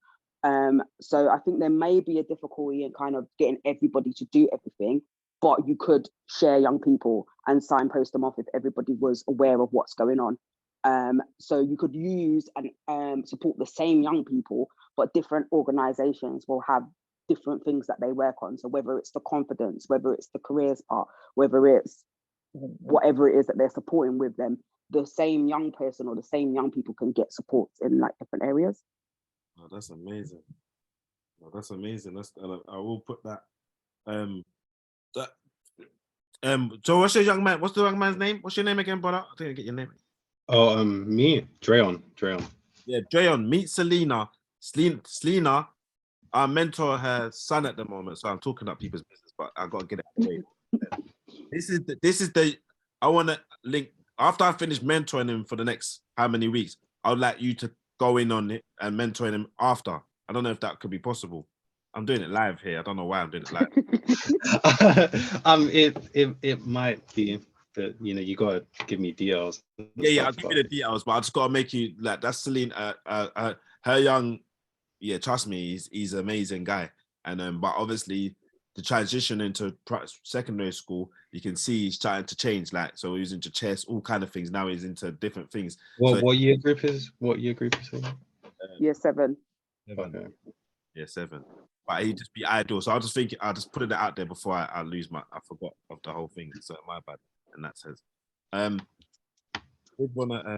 So I think there may be a difficulty in kind of getting everybody to do everything, but you could share young people and signpost them off if everybody was aware of what's going on. So you could use and support the same young people, but different organizations will have different things that they work on. So whether it's the confidence, whether it's the careers part, whether it's whatever it is that they're supporting with them, the same young person or the same young people can get support in like different areas. Oh, that's amazing. Oh, that's amazing. I will put that. So what's your young man? What's the young man's name? What's your name again, brother? I didn't get your name. Oh, me, Dreon. Yeah, Dreon. Meet Selena. Selena, I mentor her son at the moment, so I'm talking up people's business, but I gotta get it away. This is the. I want to link after I finish mentoring him for the next how many weeks. I would like you to go in on it and mentoring him after. I don't know if that could be possible. I'm doing it live here. I don't know why I'm doing it live. It might be, but you know, you gotta give me details. Yeah, I'll give you the details, but I just gotta make you like that's Selena. Her young, yeah, trust me, he's an amazing guy. And but obviously the transition into secondary school, you can see he's trying to change. Like, so he's into chess, all kind of things. Now he's into different things. What year group is? What year group is it? Year 7. Okay. Yeah, 7. But he'd just be idle. So I'll just put it out there before I lose I forgot of the whole thing. So my bad. And that says, we wanna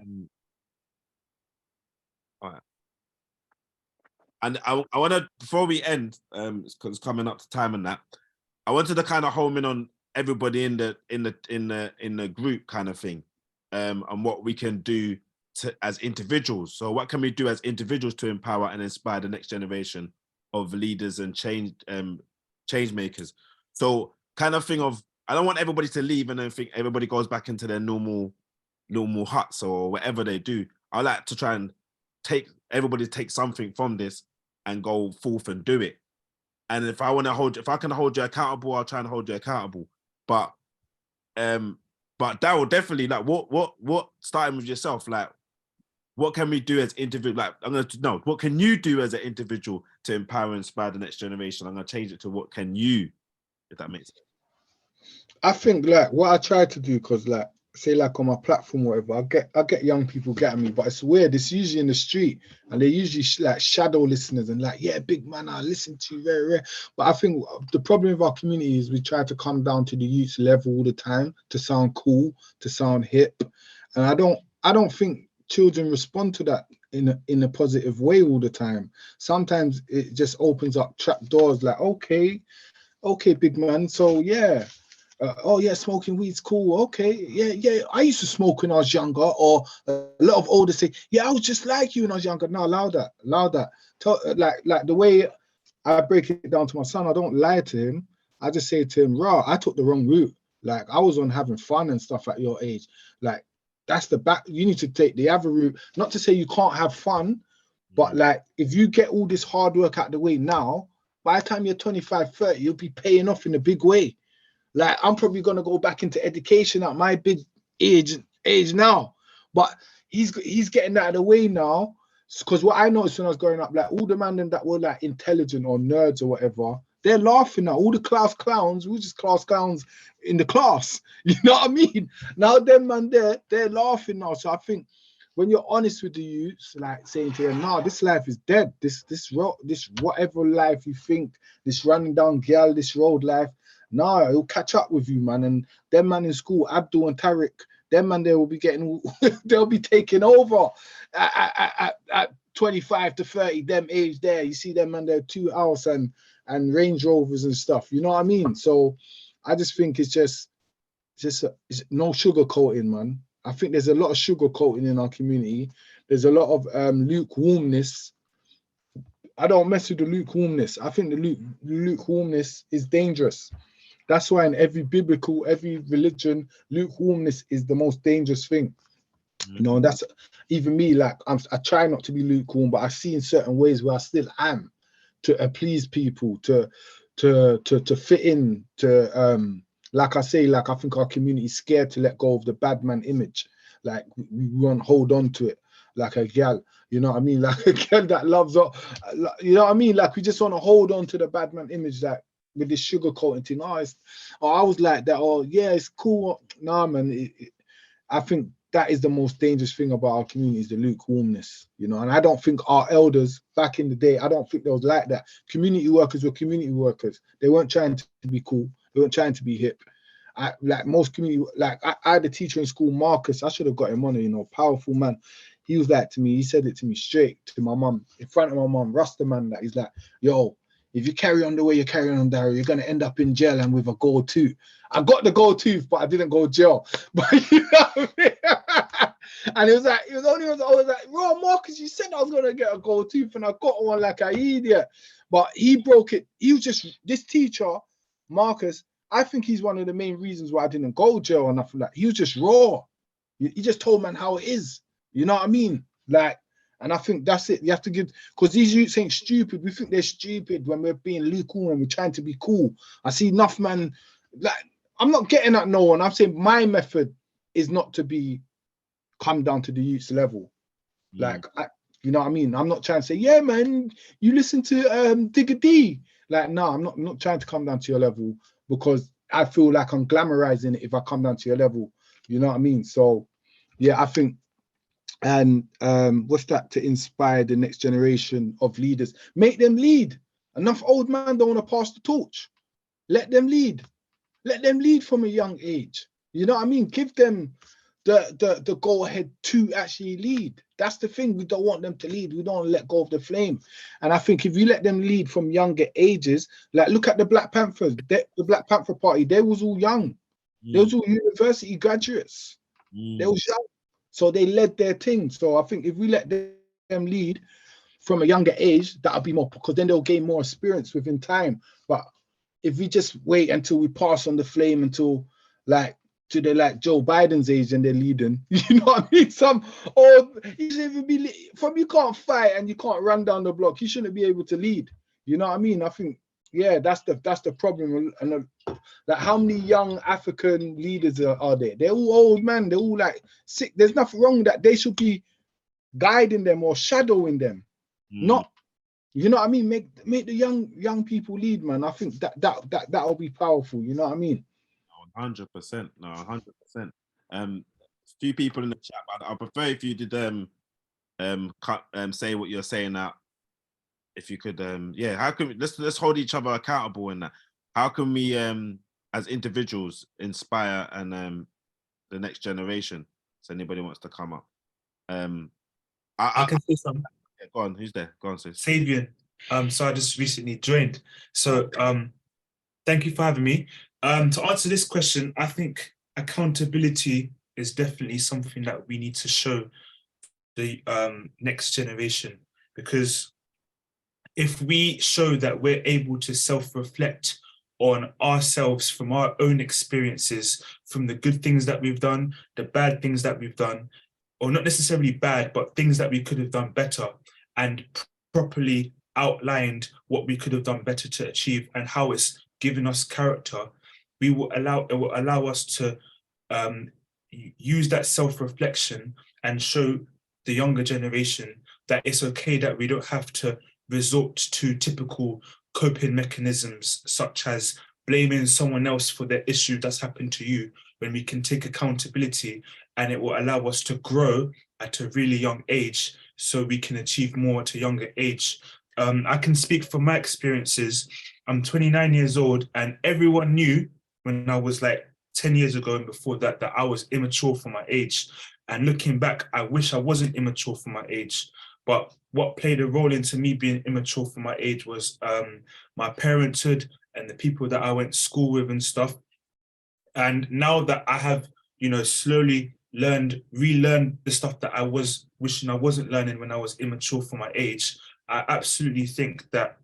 all right. And I wanna, before we end, because it's coming up to time and that, I wanted to kind of home in on everybody in the group kind of thing, and what we can do as individuals. So what can we do as individuals to empower and inspire the next generation of leaders and change makers? So kind of thing of, I don't want everybody to leave and then think everybody goes back into their normal huts or whatever they do. I like to try and everybody take something from this and go forth and do it. And if I can hold you accountable, I'll try and hold you accountable. But that will definitely, like, what starting with yourself, like, what can we do as individual? Like, what can you do as an individual to empower and inspire the next generation? I'm gonna change it to what can you, if that makes sense. I think like what I try to do, because like say like on my platform or whatever, I get young people getting me, but it's weird. It's usually in the street and they're usually like shadow listeners and like, yeah, big man, I listen to you very rare. But I think the problem with our community is we try to come down to the youth level all the time to sound cool, to sound hip. And I don't think children respond to that in a positive way all the time. Sometimes it just opens up trap doors like, okay, big man. So yeah, oh yeah, smoking weed's cool. Okay, yeah. I used to smoke when I was younger, or a lot of older say, yeah, I was just like you when I was younger. No, allow that. Like the way I break it down to my son, I don't lie to him. I just say to him, "Rah, I took the wrong route. Like I was on having fun and stuff at your age. Like that's the back. You need to take the other route. Not to say you can't have fun, but like if you get all this hard work out the way now, by the time you're 25, 30, you'll be paying off in a big way. Like I'm probably gonna go back into education at my big age now, but he's getting that out of the way now. Because what I noticed when I was growing up, like all the men that were like intelligent or nerds or whatever, they're laughing now. All the class clowns, we were just class clowns in the class. You know what I mean? Now them man, they're laughing now. So I think when you're honest with the youths, like saying to them, "No, this life is dead. This whatever life you think, this running down girl, this road life, no, it'll catch up with you, man." And them man in school, Abdul and Tariq, them man, they will be getting, they'll be taking over at 25 to 30, them age there. You see them man, they're 2 hours and Range Rovers and stuff. You know what I mean? So I just think it's just it's no sugar coating, man. I think there's a lot of sugar coating in our community. There's a lot of lukewarmness. I don't mess with the lukewarmness. I think the lukewarmness is dangerous. That's why in every religion, lukewarmness is the most dangerous thing. You know, and that's even me. Like I try not to be lukewarm, but I see in certain ways where I still am to please people, to fit in, to like I say, like I think our community is scared to let go of the bad man image. Like we won't hold on to it like a gal. You know what I mean? Like a girl that loves, you know what I mean? Like we just want to hold on to the bad man image, like with this sugar coating thing. Oh, I was like that. Oh, yeah, it's cool. Nah, man. I think that is the most dangerous thing about our community is the lukewarmness, you know. And I don't think our elders back in the day, I don't think they was like that. Community workers were community workers. They weren't trying to be cool. They weren't trying to be hip. Like most community, like I had a teacher in school, Marcus. I should have got him on it, you know, powerful man. He was like to me, he said it to me straight to my mum, in front of my mum, Rasta man, that he's like, yo, if you carry on the way you're carrying on, Daryl, you're going to end up in jail and with a gold tooth. I got the gold tooth, but I didn't go to jail. But you know what I mean? And it was like, bro, Marcus, you said I was going to get a gold tooth and I got one like an idiot. But he broke it. He was just, this teacher, Marcus, I think he's one of the main reasons why I didn't go to jail or nothing like that. He was just raw. He just told man how it is. You know what I mean? Like, and I think that's it. You have to give, because these youths ain't stupid. We think they're stupid when we're being lukewarm and we're trying to be cool. I see enough, man. Like, I'm not getting at no one. I'm saying my method is not to come down to the youth's level. Like, you know what I mean? I'm not trying to say, yeah, man, you listen to Digga D. Like, no, I'm not trying to come down to your level because I feel like I'm glamorizing it if I come down to your level. You know what I mean? So, yeah, I think. And what's that, to inspire the next generation of leaders? Make them lead. Enough old man don't want to pass the torch. Let them lead. Let them lead from a young age. You know what I mean? Give them the go ahead to actually lead. That's the thing. We don't want them to lead. We don't want to let go of the flame. And I think if you let them lead from younger ages, like look at the Black Panthers, the Black Panther Party, they was all young. They was all university graduates. They was young. So they led their thing. So I think if we let them lead from a younger age, that'll be more, because then they'll gain more experience within time. But if we just wait until we pass on the flame until like to the like Joe Biden's age and they're leading, you know what I mean? You should even be from, you can't fight and you can't run down the block. You shouldn't be able to lead. You know what I mean? I think, yeah, that's the problem. And like, how many young African leaders are there? They're all old, man. They're all like sick. There's nothing wrong with that. They should be guiding them or shadowing them, not, you know what I mean? Make the young people lead, man. I think that'll be powerful. You know what I mean? 100%. No, 100%. Few people in the chat, but I prefer if you did say what you're saying now. If you could, yeah, how can we, let's hold each other accountable in that. How can we, as individuals, inspire and the next generation? So anybody wants to come up, I can say something. Yeah, go on. Who's there? Go on, sis. Sabian. So I just recently joined. So thank you for having me. To answer this question, I think accountability is definitely something that we need to show the next generation, because if we show that we're able to self-reflect on ourselves from our own experiences, from the good things that we've done, the bad things that we've done, or not necessarily bad, but things that we could have done better, and properly outlined what we could have done better to achieve and how it's given us character, it will allow us to use that self-reflection and show the younger generation that it's okay, that we don't have to resort to typical coping mechanisms such as blaming someone else for the issue that's happened to you, when we can take accountability, and it will allow us to grow at a really young age so we can achieve more at a younger age. I can speak from my experiences. I'm 29 years old, and everyone knew when I was like 10 years ago and before that, that I was immature for my age. And looking back, I wish I wasn't immature for my age. But what played a role into me being immature for my age was my parenthood and the people that I went to school with and stuff. And now that I have, slowly relearned the stuff that I was wishing I wasn't learning when I was immature for my age, I absolutely think that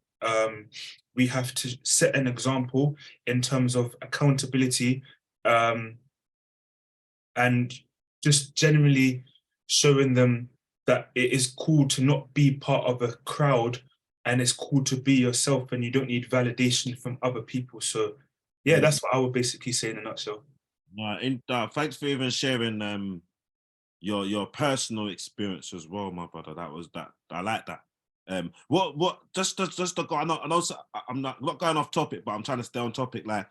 we have to set an example in terms of accountability, and just generally showing them that it is cool to not be part of a crowd, and it's cool to be yourself, and you don't need validation from other people. So yeah, that's what I would basically say in a nutshell. Thanks for even sharing your personal experience as well, my brother. I like that. Just to go, I know I'm not going off topic, but I'm trying to stay on topic, like,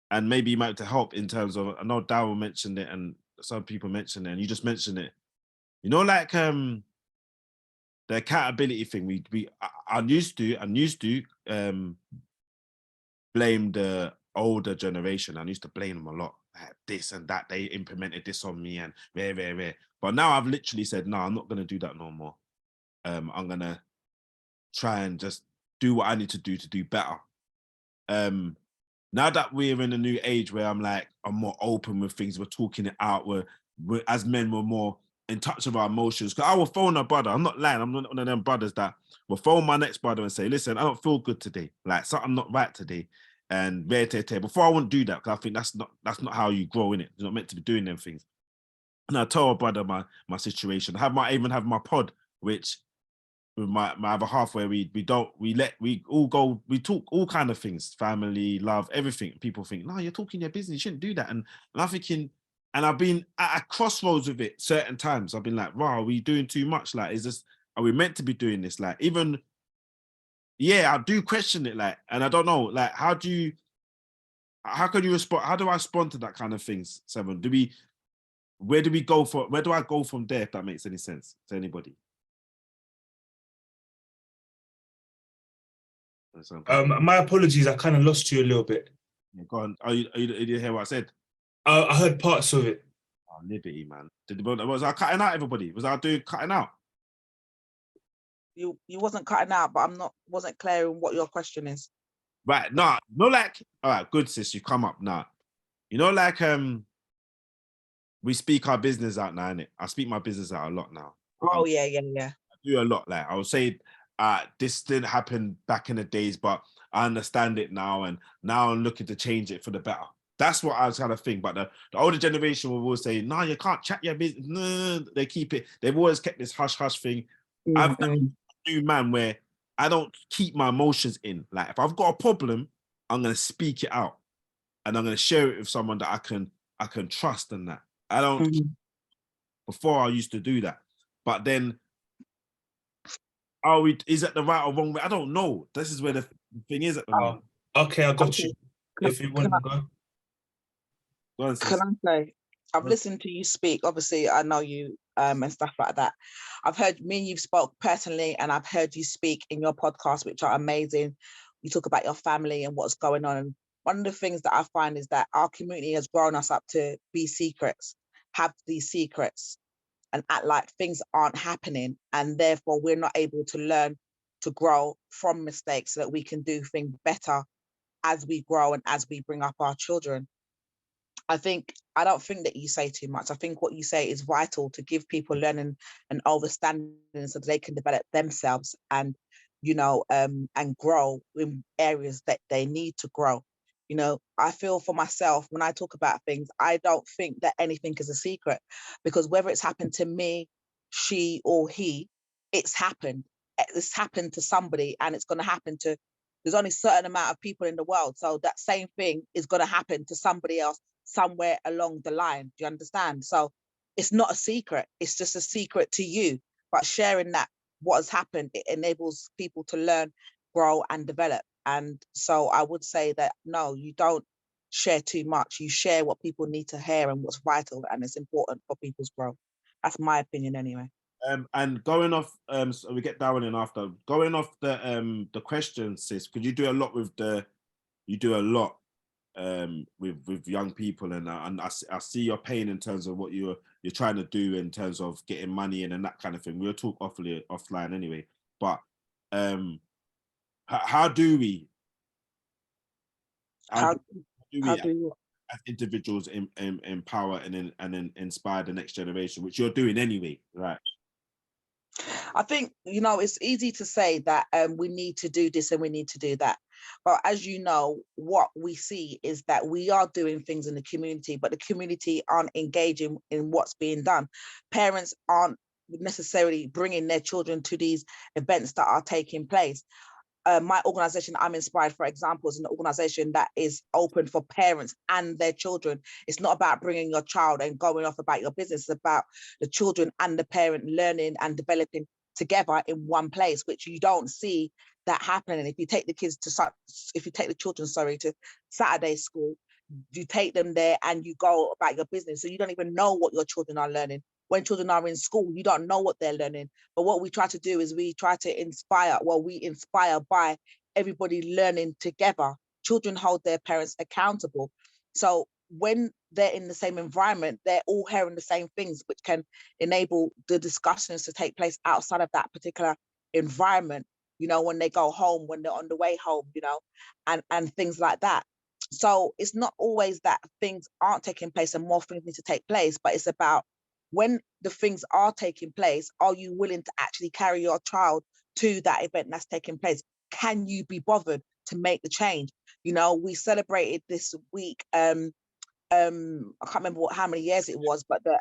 and maybe you might have to help in terms of, I know Darryl mentioned it and some people mentioned it and you just mentioned it, like the accountability thing. I used to blame the older generation. I used to blame them a lot, like this and that, they implemented this on me and rare. But now I've literally said, no, I'm not going to do that no more. I'm going to try and just do what I need to do better. Now that we're in a new age where I'm more open with things, we're talking it out, we're as men, we're more in touch with our emotions. Because I will phone a brother, I'm not lying, I'm not one of them brothers that will phone my next brother and say, listen, I don't feel good today, like something not right today. And before I wouldn't do that, because I think that's not how you grow, in it. You're not meant to be doing them things. And I tell a brother my situation. I even have my pod, which with my other half, where we talk all kind of things, family, love, everything. People think, no, you're talking your business, you shouldn't do that. And I'm thinking, and I've been at a crossroads with it certain times. I've been like, wow, are we doing too much? Like, are we meant to be doing this? Like, even, yeah, I do question it, like, and I don't know, like, how can you respond? How do I respond to that kind of things, Seven? Where do I go from there, if that makes any sense to anybody? My apologies, I kind of lost you a little bit. Yeah, go on. You didn't hear what I said? I heard parts of it. Oh, liberty, man. Was I cutting out, everybody? Was I doing cutting out? You wasn't cutting out, but wasn't clear on what your question is. Right, nah, like, all right, good, sis, you come up now. Like, we speak our business out now, innit? I speak my business out a lot now. Oh, yeah. I do a lot, like, I would say, this didn't happen back in the days, but I understand it now, and now I'm looking to change it for the better. That's what I was kind of think. But the older generation will always say, no, you can't chat your business. No, they've always kept this hush thing. I'm a new man where I don't keep my emotions in. Like, if I've got a problem, I'm gonna speak it out, and I'm gonna share it with someone that I can trust, and that I don't. Before I used to do that, but then, is it the right or wrong way? I don't know. This is where the thing is at the moment. Okay, I got you. If you want to go. Can I say, I've listened to you speak. Obviously, I know you and stuff like that. I've heard me and you've spoke personally, and I've heard you speak in your podcast, which are amazing. You talk about your family and what's going on. And one of the things that I find is that our community has grown us up to be secrets, have these secrets. and act like things aren't happening, and therefore we're not able to learn to grow from mistakes so that we can do things better as we grow and as we bring up our children. I don't think that you say too much. I think what you say is vital to give people learning and understanding so that they can develop themselves and, and grow in areas that they need to grow. I feel for myself, when I talk about things, I don't think that anything is a secret, because whether it's happened to me, she or he, it's happened. It's happened to somebody, and it's going to happen to, there's only a certain amount of people in the world. So that same thing is going to happen to somebody else somewhere along the line. Do you understand? So it's not a secret. It's just a secret to you. But sharing that, what has happened, it enables people to learn, grow, and develop. And so I would say that, no, you don't share too much. You share what people need to hear and what's vital and it's important for people's growth. That's my opinion anyway. And going off, so we get Darren in after. Going off the questions, sis, because you do a lot with with young people, and I see your pain in terms of what you're trying to do in terms of getting money in and that kind of thing. We'll talk offline anyway. But how do we as individuals empower and inspire the next generation, which you're doing anyway, right? I think, it's easy to say that we need to do this and we need to do that. But as you know, what we see is that we are doing things in the community, but the community aren't engaging in what's being done. Parents aren't necessarily bringing their children to these events that are taking place. My organization, I'm Inspired, for example, is an organization that is open for parents and their children. It's not about bringing your child and going off about your business. It's about the children and the parent learning and developing together in one place, which you don't see that happening. If you take the children to Saturday school, you take them there and you go about your business. So you don't even know what your children are learning. When children are in school, you don't know what they're learning. But what we try to do is we try to inspire, we inspire by everybody learning together. Children hold their parents accountable. So when they're in the same environment, they're all hearing the same things, which can enable the discussions to take place outside of that particular environment, when they go home, when they're on the way home, and things like that. So it's not always that things aren't taking place and more things need to take place, but it's about when the things are taking place, are you willing to actually carry your child to that event that's taking place? Can you be bothered to make the change? We celebrated this week, I can't remember how many years it was, but the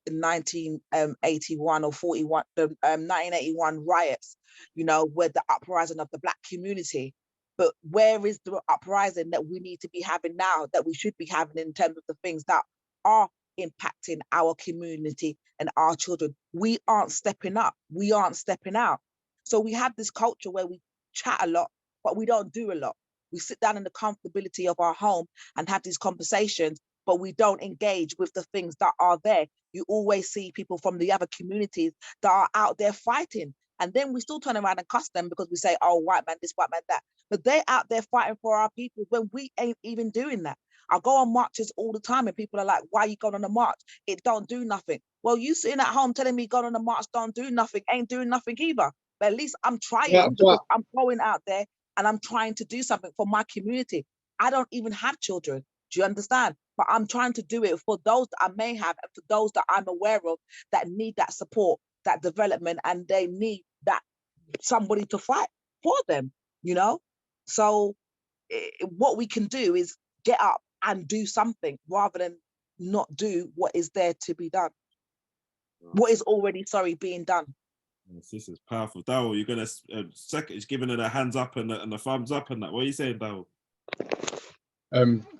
1981 or 41, the 1981 riots, with the uprising of the Black community. But where is the uprising that we need to be having now, that we should be having in terms of the things that are impacting our community and our children? We aren't stepping up. We aren't stepping out. So we have this culture where we chat a lot, but we don't do a lot. We sit down in the comfortability of our home and have these conversations, but we don't engage with the things that are there. You always see people from the other communities that are out there fighting. And then we still turn around and cuss them because we say, oh, white man this, white man that. But they're out there fighting for our people when we ain't even doing that. I go on marches all the time and people are like, why are you going on a march? It don't do nothing. Well, you sitting at home telling me going on a march don't do nothing, ain't doing nothing either. But at least I'm trying, because I'm going out there and I'm trying to do something for my community. I don't even have children. Do you understand? But I'm trying to do it for those that I may have and for those that I'm aware of that need that support, that development, and they need that somebody to fight for them, So what we can do is get up and do something rather than not do what is there to be done. What is already, being done. This is powerful. Darryl, you're going to second, he's giving it a hands up and a thumbs up and that. What are you saying, Darryl?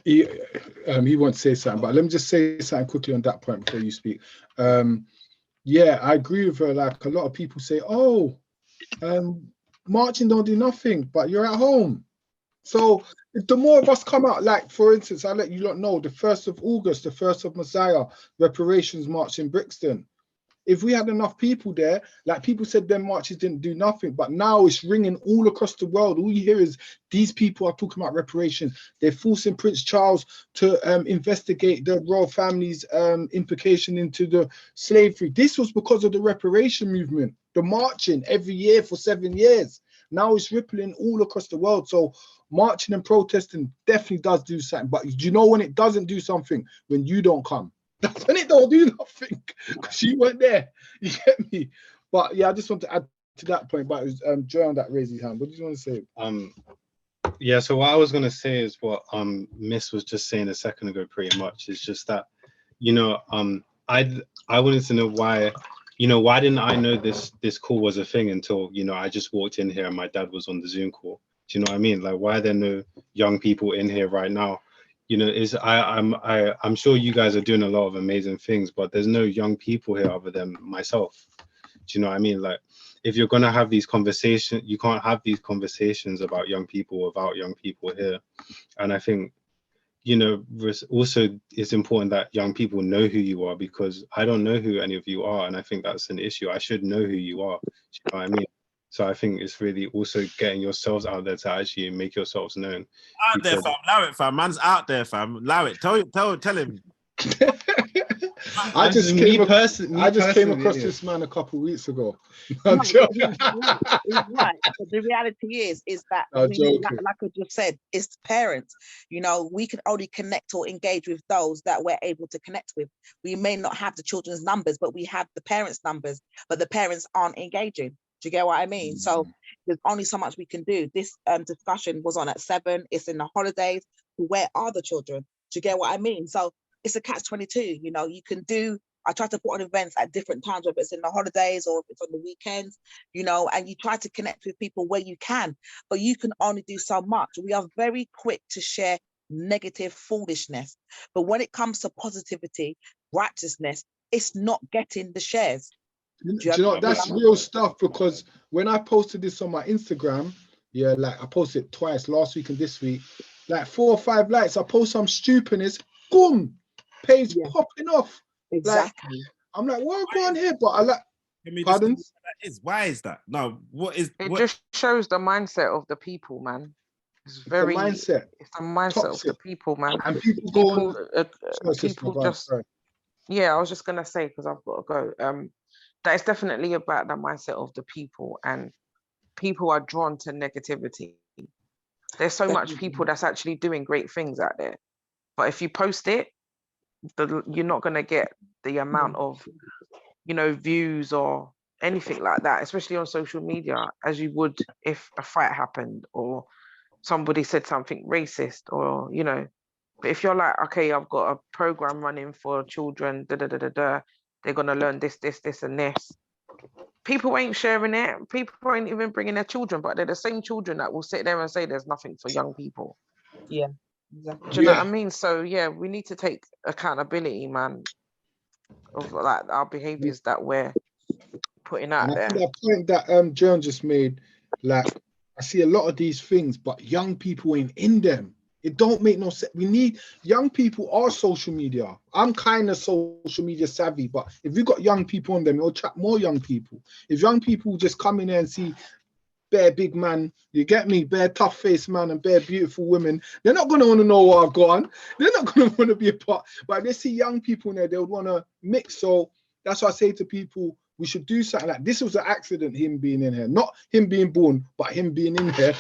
He wants to say something, but let me just say something quickly on that point before you speak. Yeah, I agree with her. Like, a lot of people say, oh, marching don't do nothing, but you're at home. So the more of us come out, like, for instance, I'll let you lot know, the 1st of August, the 1st of Messiah, reparations march in Brixton. if we had enough people there, like people said, them marches didn't do nothing, but now it's ringing all across the world. All you hear is these people are talking about reparations. They're forcing Prince Charles to investigate the royal family's implication into the slavery. This was because of the reparation movement, the marching every year for 7 years. Now it's rippling all across the world. So marching and protesting definitely does do something. But do you know when it doesn't do something? When you don't come. That's when it don't do nothing, because you weren't there. You get me? But yeah, I just want to add to that point. But it was Joe that raised his hand. What do you want to say? Yeah, so what I was gonna say is what Miss was just saying a second ago, pretty much. It's just that, you know, I wanted to know why, you know, why didn't I know this call was a thing until, you know, I just walked in here and my dad was on the Zoom call. Do you know what I mean? Like, why are there no young people in here right now? You know, I'm sure you guys are doing a lot of amazing things, but there's no young people here other than myself. Do you know what I mean? Like, if you're gonna have these conversations, you can't have these conversations about young people without young people here. And I think, you know, also it's important that young people know who you are, because I don't know who any of you are, and I think that's an issue. I should know who you are. Do you know what I mean? So I think it's really also getting yourselves out there to actually make yourselves known. Out there, fam. Allow it, fam. Man's out there, fam. Allow it. Tell him. I just came across this man a couple of weeks ago. I'm joking. He's right. But the reality is that like I just said, it's parents. You know, we can only connect or engage with those that we're able to connect with. We may not have the children's numbers, but we have the parents' numbers, but the parents aren't engaging. Do you get what I mean? So there's only so much we can do. This discussion was on at 7. It's in the holidays. Where are the children? Do you get what I mean? So it's a catch-22. You know, you can do. I try to put on events at different times, whether it's in the holidays or if it's on the weekends. You know, and you try to connect with people where you can, but you can only do so much. We are very quick to share negative foolishness, but when it comes to positivity, righteousness, it's not getting the shares. Do you know, that's real stuff, because when I posted this on my Instagram, yeah, like I posted it twice, last week and this week, like 4 or 5 likes. I post some stupidness, boom, page popping off. Exactly. Like, I'm like, what's going on here? But I like, pardon? Why is that? No, it just shows the mindset of the people, man. It's very mindset. It's the mindset Toxic. of the people, man. And people just yeah, I was just gonna say, because I've got to go. That is definitely about the mindset of the people, and people are drawn to negativity. There's so much people that's actually doing great things out there, but if you post it, you're not going to get the amount of, you know, views or anything like that, especially on social media, as you would if a fight happened or somebody said something racist, or, you know. But if you're like, okay, I've got a program running for children, they're going to learn this, and this. People ain't sharing it. People ain't even bringing their children, but they're the same children that will sit there and say there's nothing for young people. Yeah, exactly. Do you know what I mean? So yeah, we need to take accountability, man, of like our behaviors that we're putting out there. I think that point that Joan just made, like, I see a lot of these things, but young people ain't in them. It don't make no sense. We need young people are social media. I'm kind of social media savvy, but if you got young people on them, you'll attract more young people. If young people just come in there and see bare big man, you get me, bare tough face man and bare beautiful women, they're not going to want to know what I've got on. They're not going to want to be a part. But if they see young people in there, they would want to mix. So that's why I say to people, we should do something like this. Was an accident, him being in here, not him being born, but him being in here.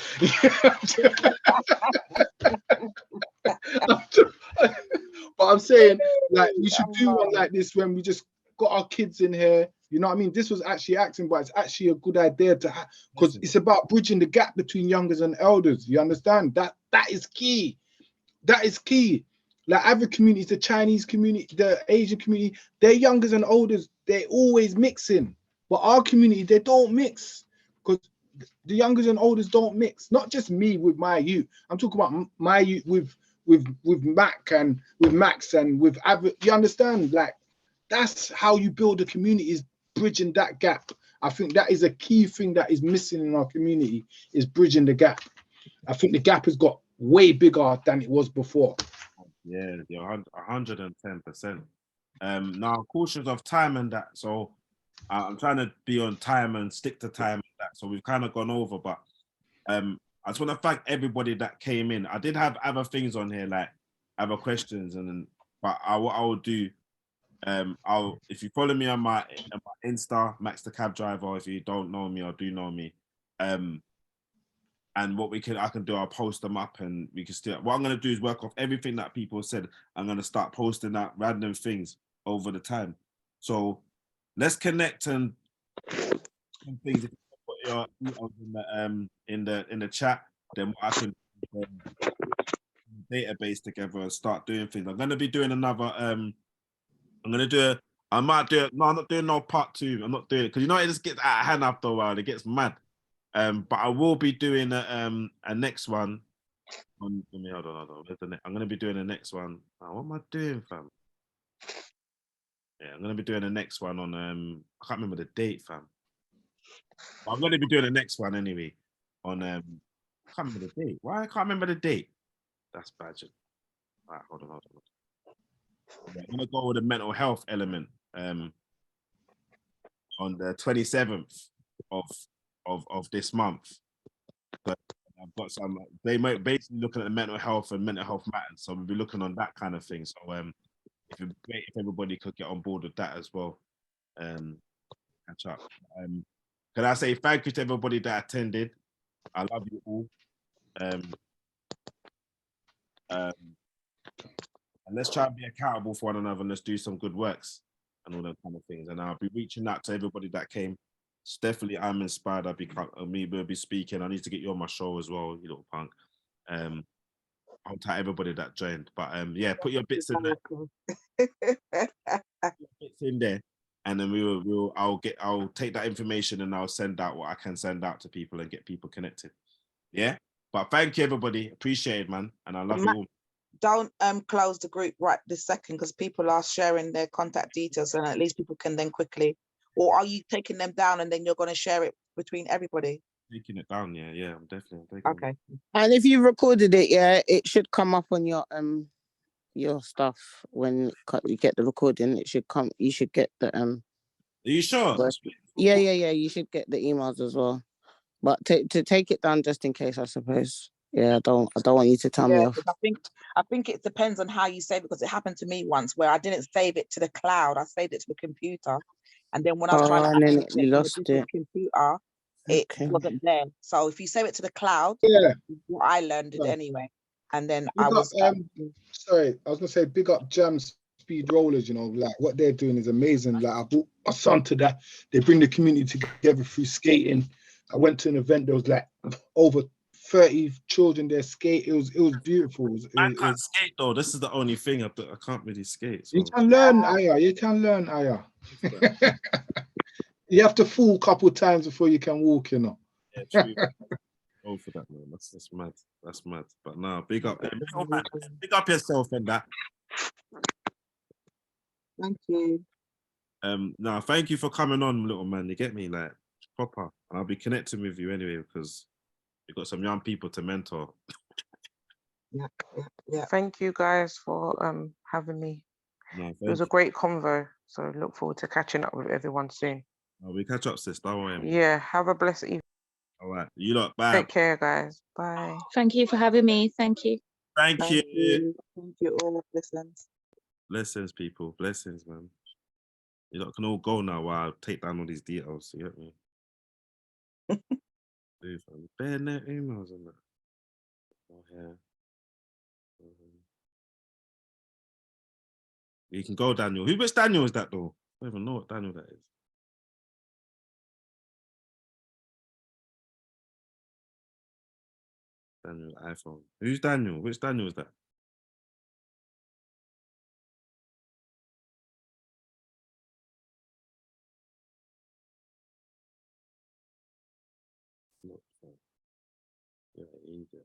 But I'm saying, like, we should do one like this when we just got our kids in here. You know what I mean? This was actually acting, but it's actually a good idea to have, because it's about bridging the gap between youngers and elders. You understand? That is key. That is key. Like other communities, the Chinese community, the Asian community, they're youngers and elders. They're always mixing. But our community, they don't mix, because the youngers and elders don't mix. Not just me with my youth. I'm talking about my youth with Mac and with Max and with Avid. You understand? Like, that's how you build a community, is bridging that gap. I think that is a key thing that is missing in our community, is bridging the gap. I think the gap has got way bigger than it was before. Yeah, 110%. Now, cautions of time and that. So I'm trying to be on time and stick to time and that. So we've kind of gone over, but I just want to thank everybody that came in. I did have other things on here, like other questions, but what I will do, if you follow me on my Insta, Max the Cab Driver, if you don't know me or do know me, and what I can do, I'll post them up, and we can still. What I'm gonna do is work off everything that people said. I'm gonna start posting out random things over the time. So let's connect and things. If you put your emails in the chat, then I can database together and start doing things. I'm gonna be doing another. I'm gonna do. I might do it. No, I'm not doing no part 2. I'm not doing it because it just gets out of hand after a while. It gets mad. But I will be doing a next one. Hold on. I'm gonna be doing the next one. Oh, what am I doing, fam? Yeah, I'm gonna be doing the next one on I can't remember the date, fam. But I'm gonna be doing the next one anyway. On I can't remember the date. Why I can't remember the date? That's bad. All right, hold on. Yeah, I'm gonna go with the mental health element on the 27th of this month. But I've got some. They might basically looking at the mental health and mental health matters. So we'll be looking on that kind of thing. So if it'd be great if everybody could get on board with that as well. Catch up. Can I say thank you to everybody that attended? I love you all. And let's try and be accountable for one another, and let's do some good works and all that kind of things. And I'll be reaching out to everybody that came. It's definitely, I'm inspired. We'll be speaking. I need to get you on my show as well, you little punk. I'll tell everybody that joined. But yeah, put your bits in there. Bits in there, and then I'll take that information and I'll send out what I can send out to people and get people connected. Yeah. But thank you, everybody. Appreciate it, man. And I love you all. Don't close the group right this second because people are sharing their contact details and at least people can then quickly. Or are you taking them down and then you're going to share it between everybody? Taking it down, yeah. I'm definitely taking okay. And if you recorded it, yeah, it should come up on your stuff when you get the recording. It should come. You should get the Are you sure? Yeah. You should get the emails as well. But to take it down just in case, I suppose. Yeah, I don't want you to tell me off. I think it depends on how you save it because it happened to me once where I didn't save it to the cloud. I saved it to the computer, and then when I was trying to and then access you it on lost a different computer, it wasn't there. So if you save it to the cloud, yeah, what I learned it anyway, and then sorry, I was gonna say big up Jam Speed Rollers. You know, like what they're doing is amazing. Like I brought my son to that. They bring the community together through skating. I went to an event. There was like over 30 children there skate. It was beautiful. I can't skate though. This is the only thing I can't really skate. So. You can learn, Aya. You can learn, Aya. You have to fall a couple of times before you can walk, you know. Yeah, true. Oh, for that, man. That's mad. That's mad. But no, big up, big up yourself and that. Thank you. No, thank you for coming on, little man. You get me, like proper. And I'll be connecting with you anyway because you've got some young people to mentor. Yeah. Thank you guys for having me. No, it was a great convo. So look forward to catching up with everyone soon. We catch up, sis. Don't worry. Yeah, have a blessed evening. All right. You lot, bye. Take care, guys. Bye. Thank you for having me. Thank you. Thank you. Thank you all. Blessings. Blessings, people. Blessings, man. You lot can all go now while I take down all these details. You get me? Dude, bare net emails on that. Oh, yeah. You can go, Daniel. Which Daniel is that, though? I don't even know what Daniel that is. Daniel iPhone. Who's Daniel? Which Daniel is that? Yeah, easier.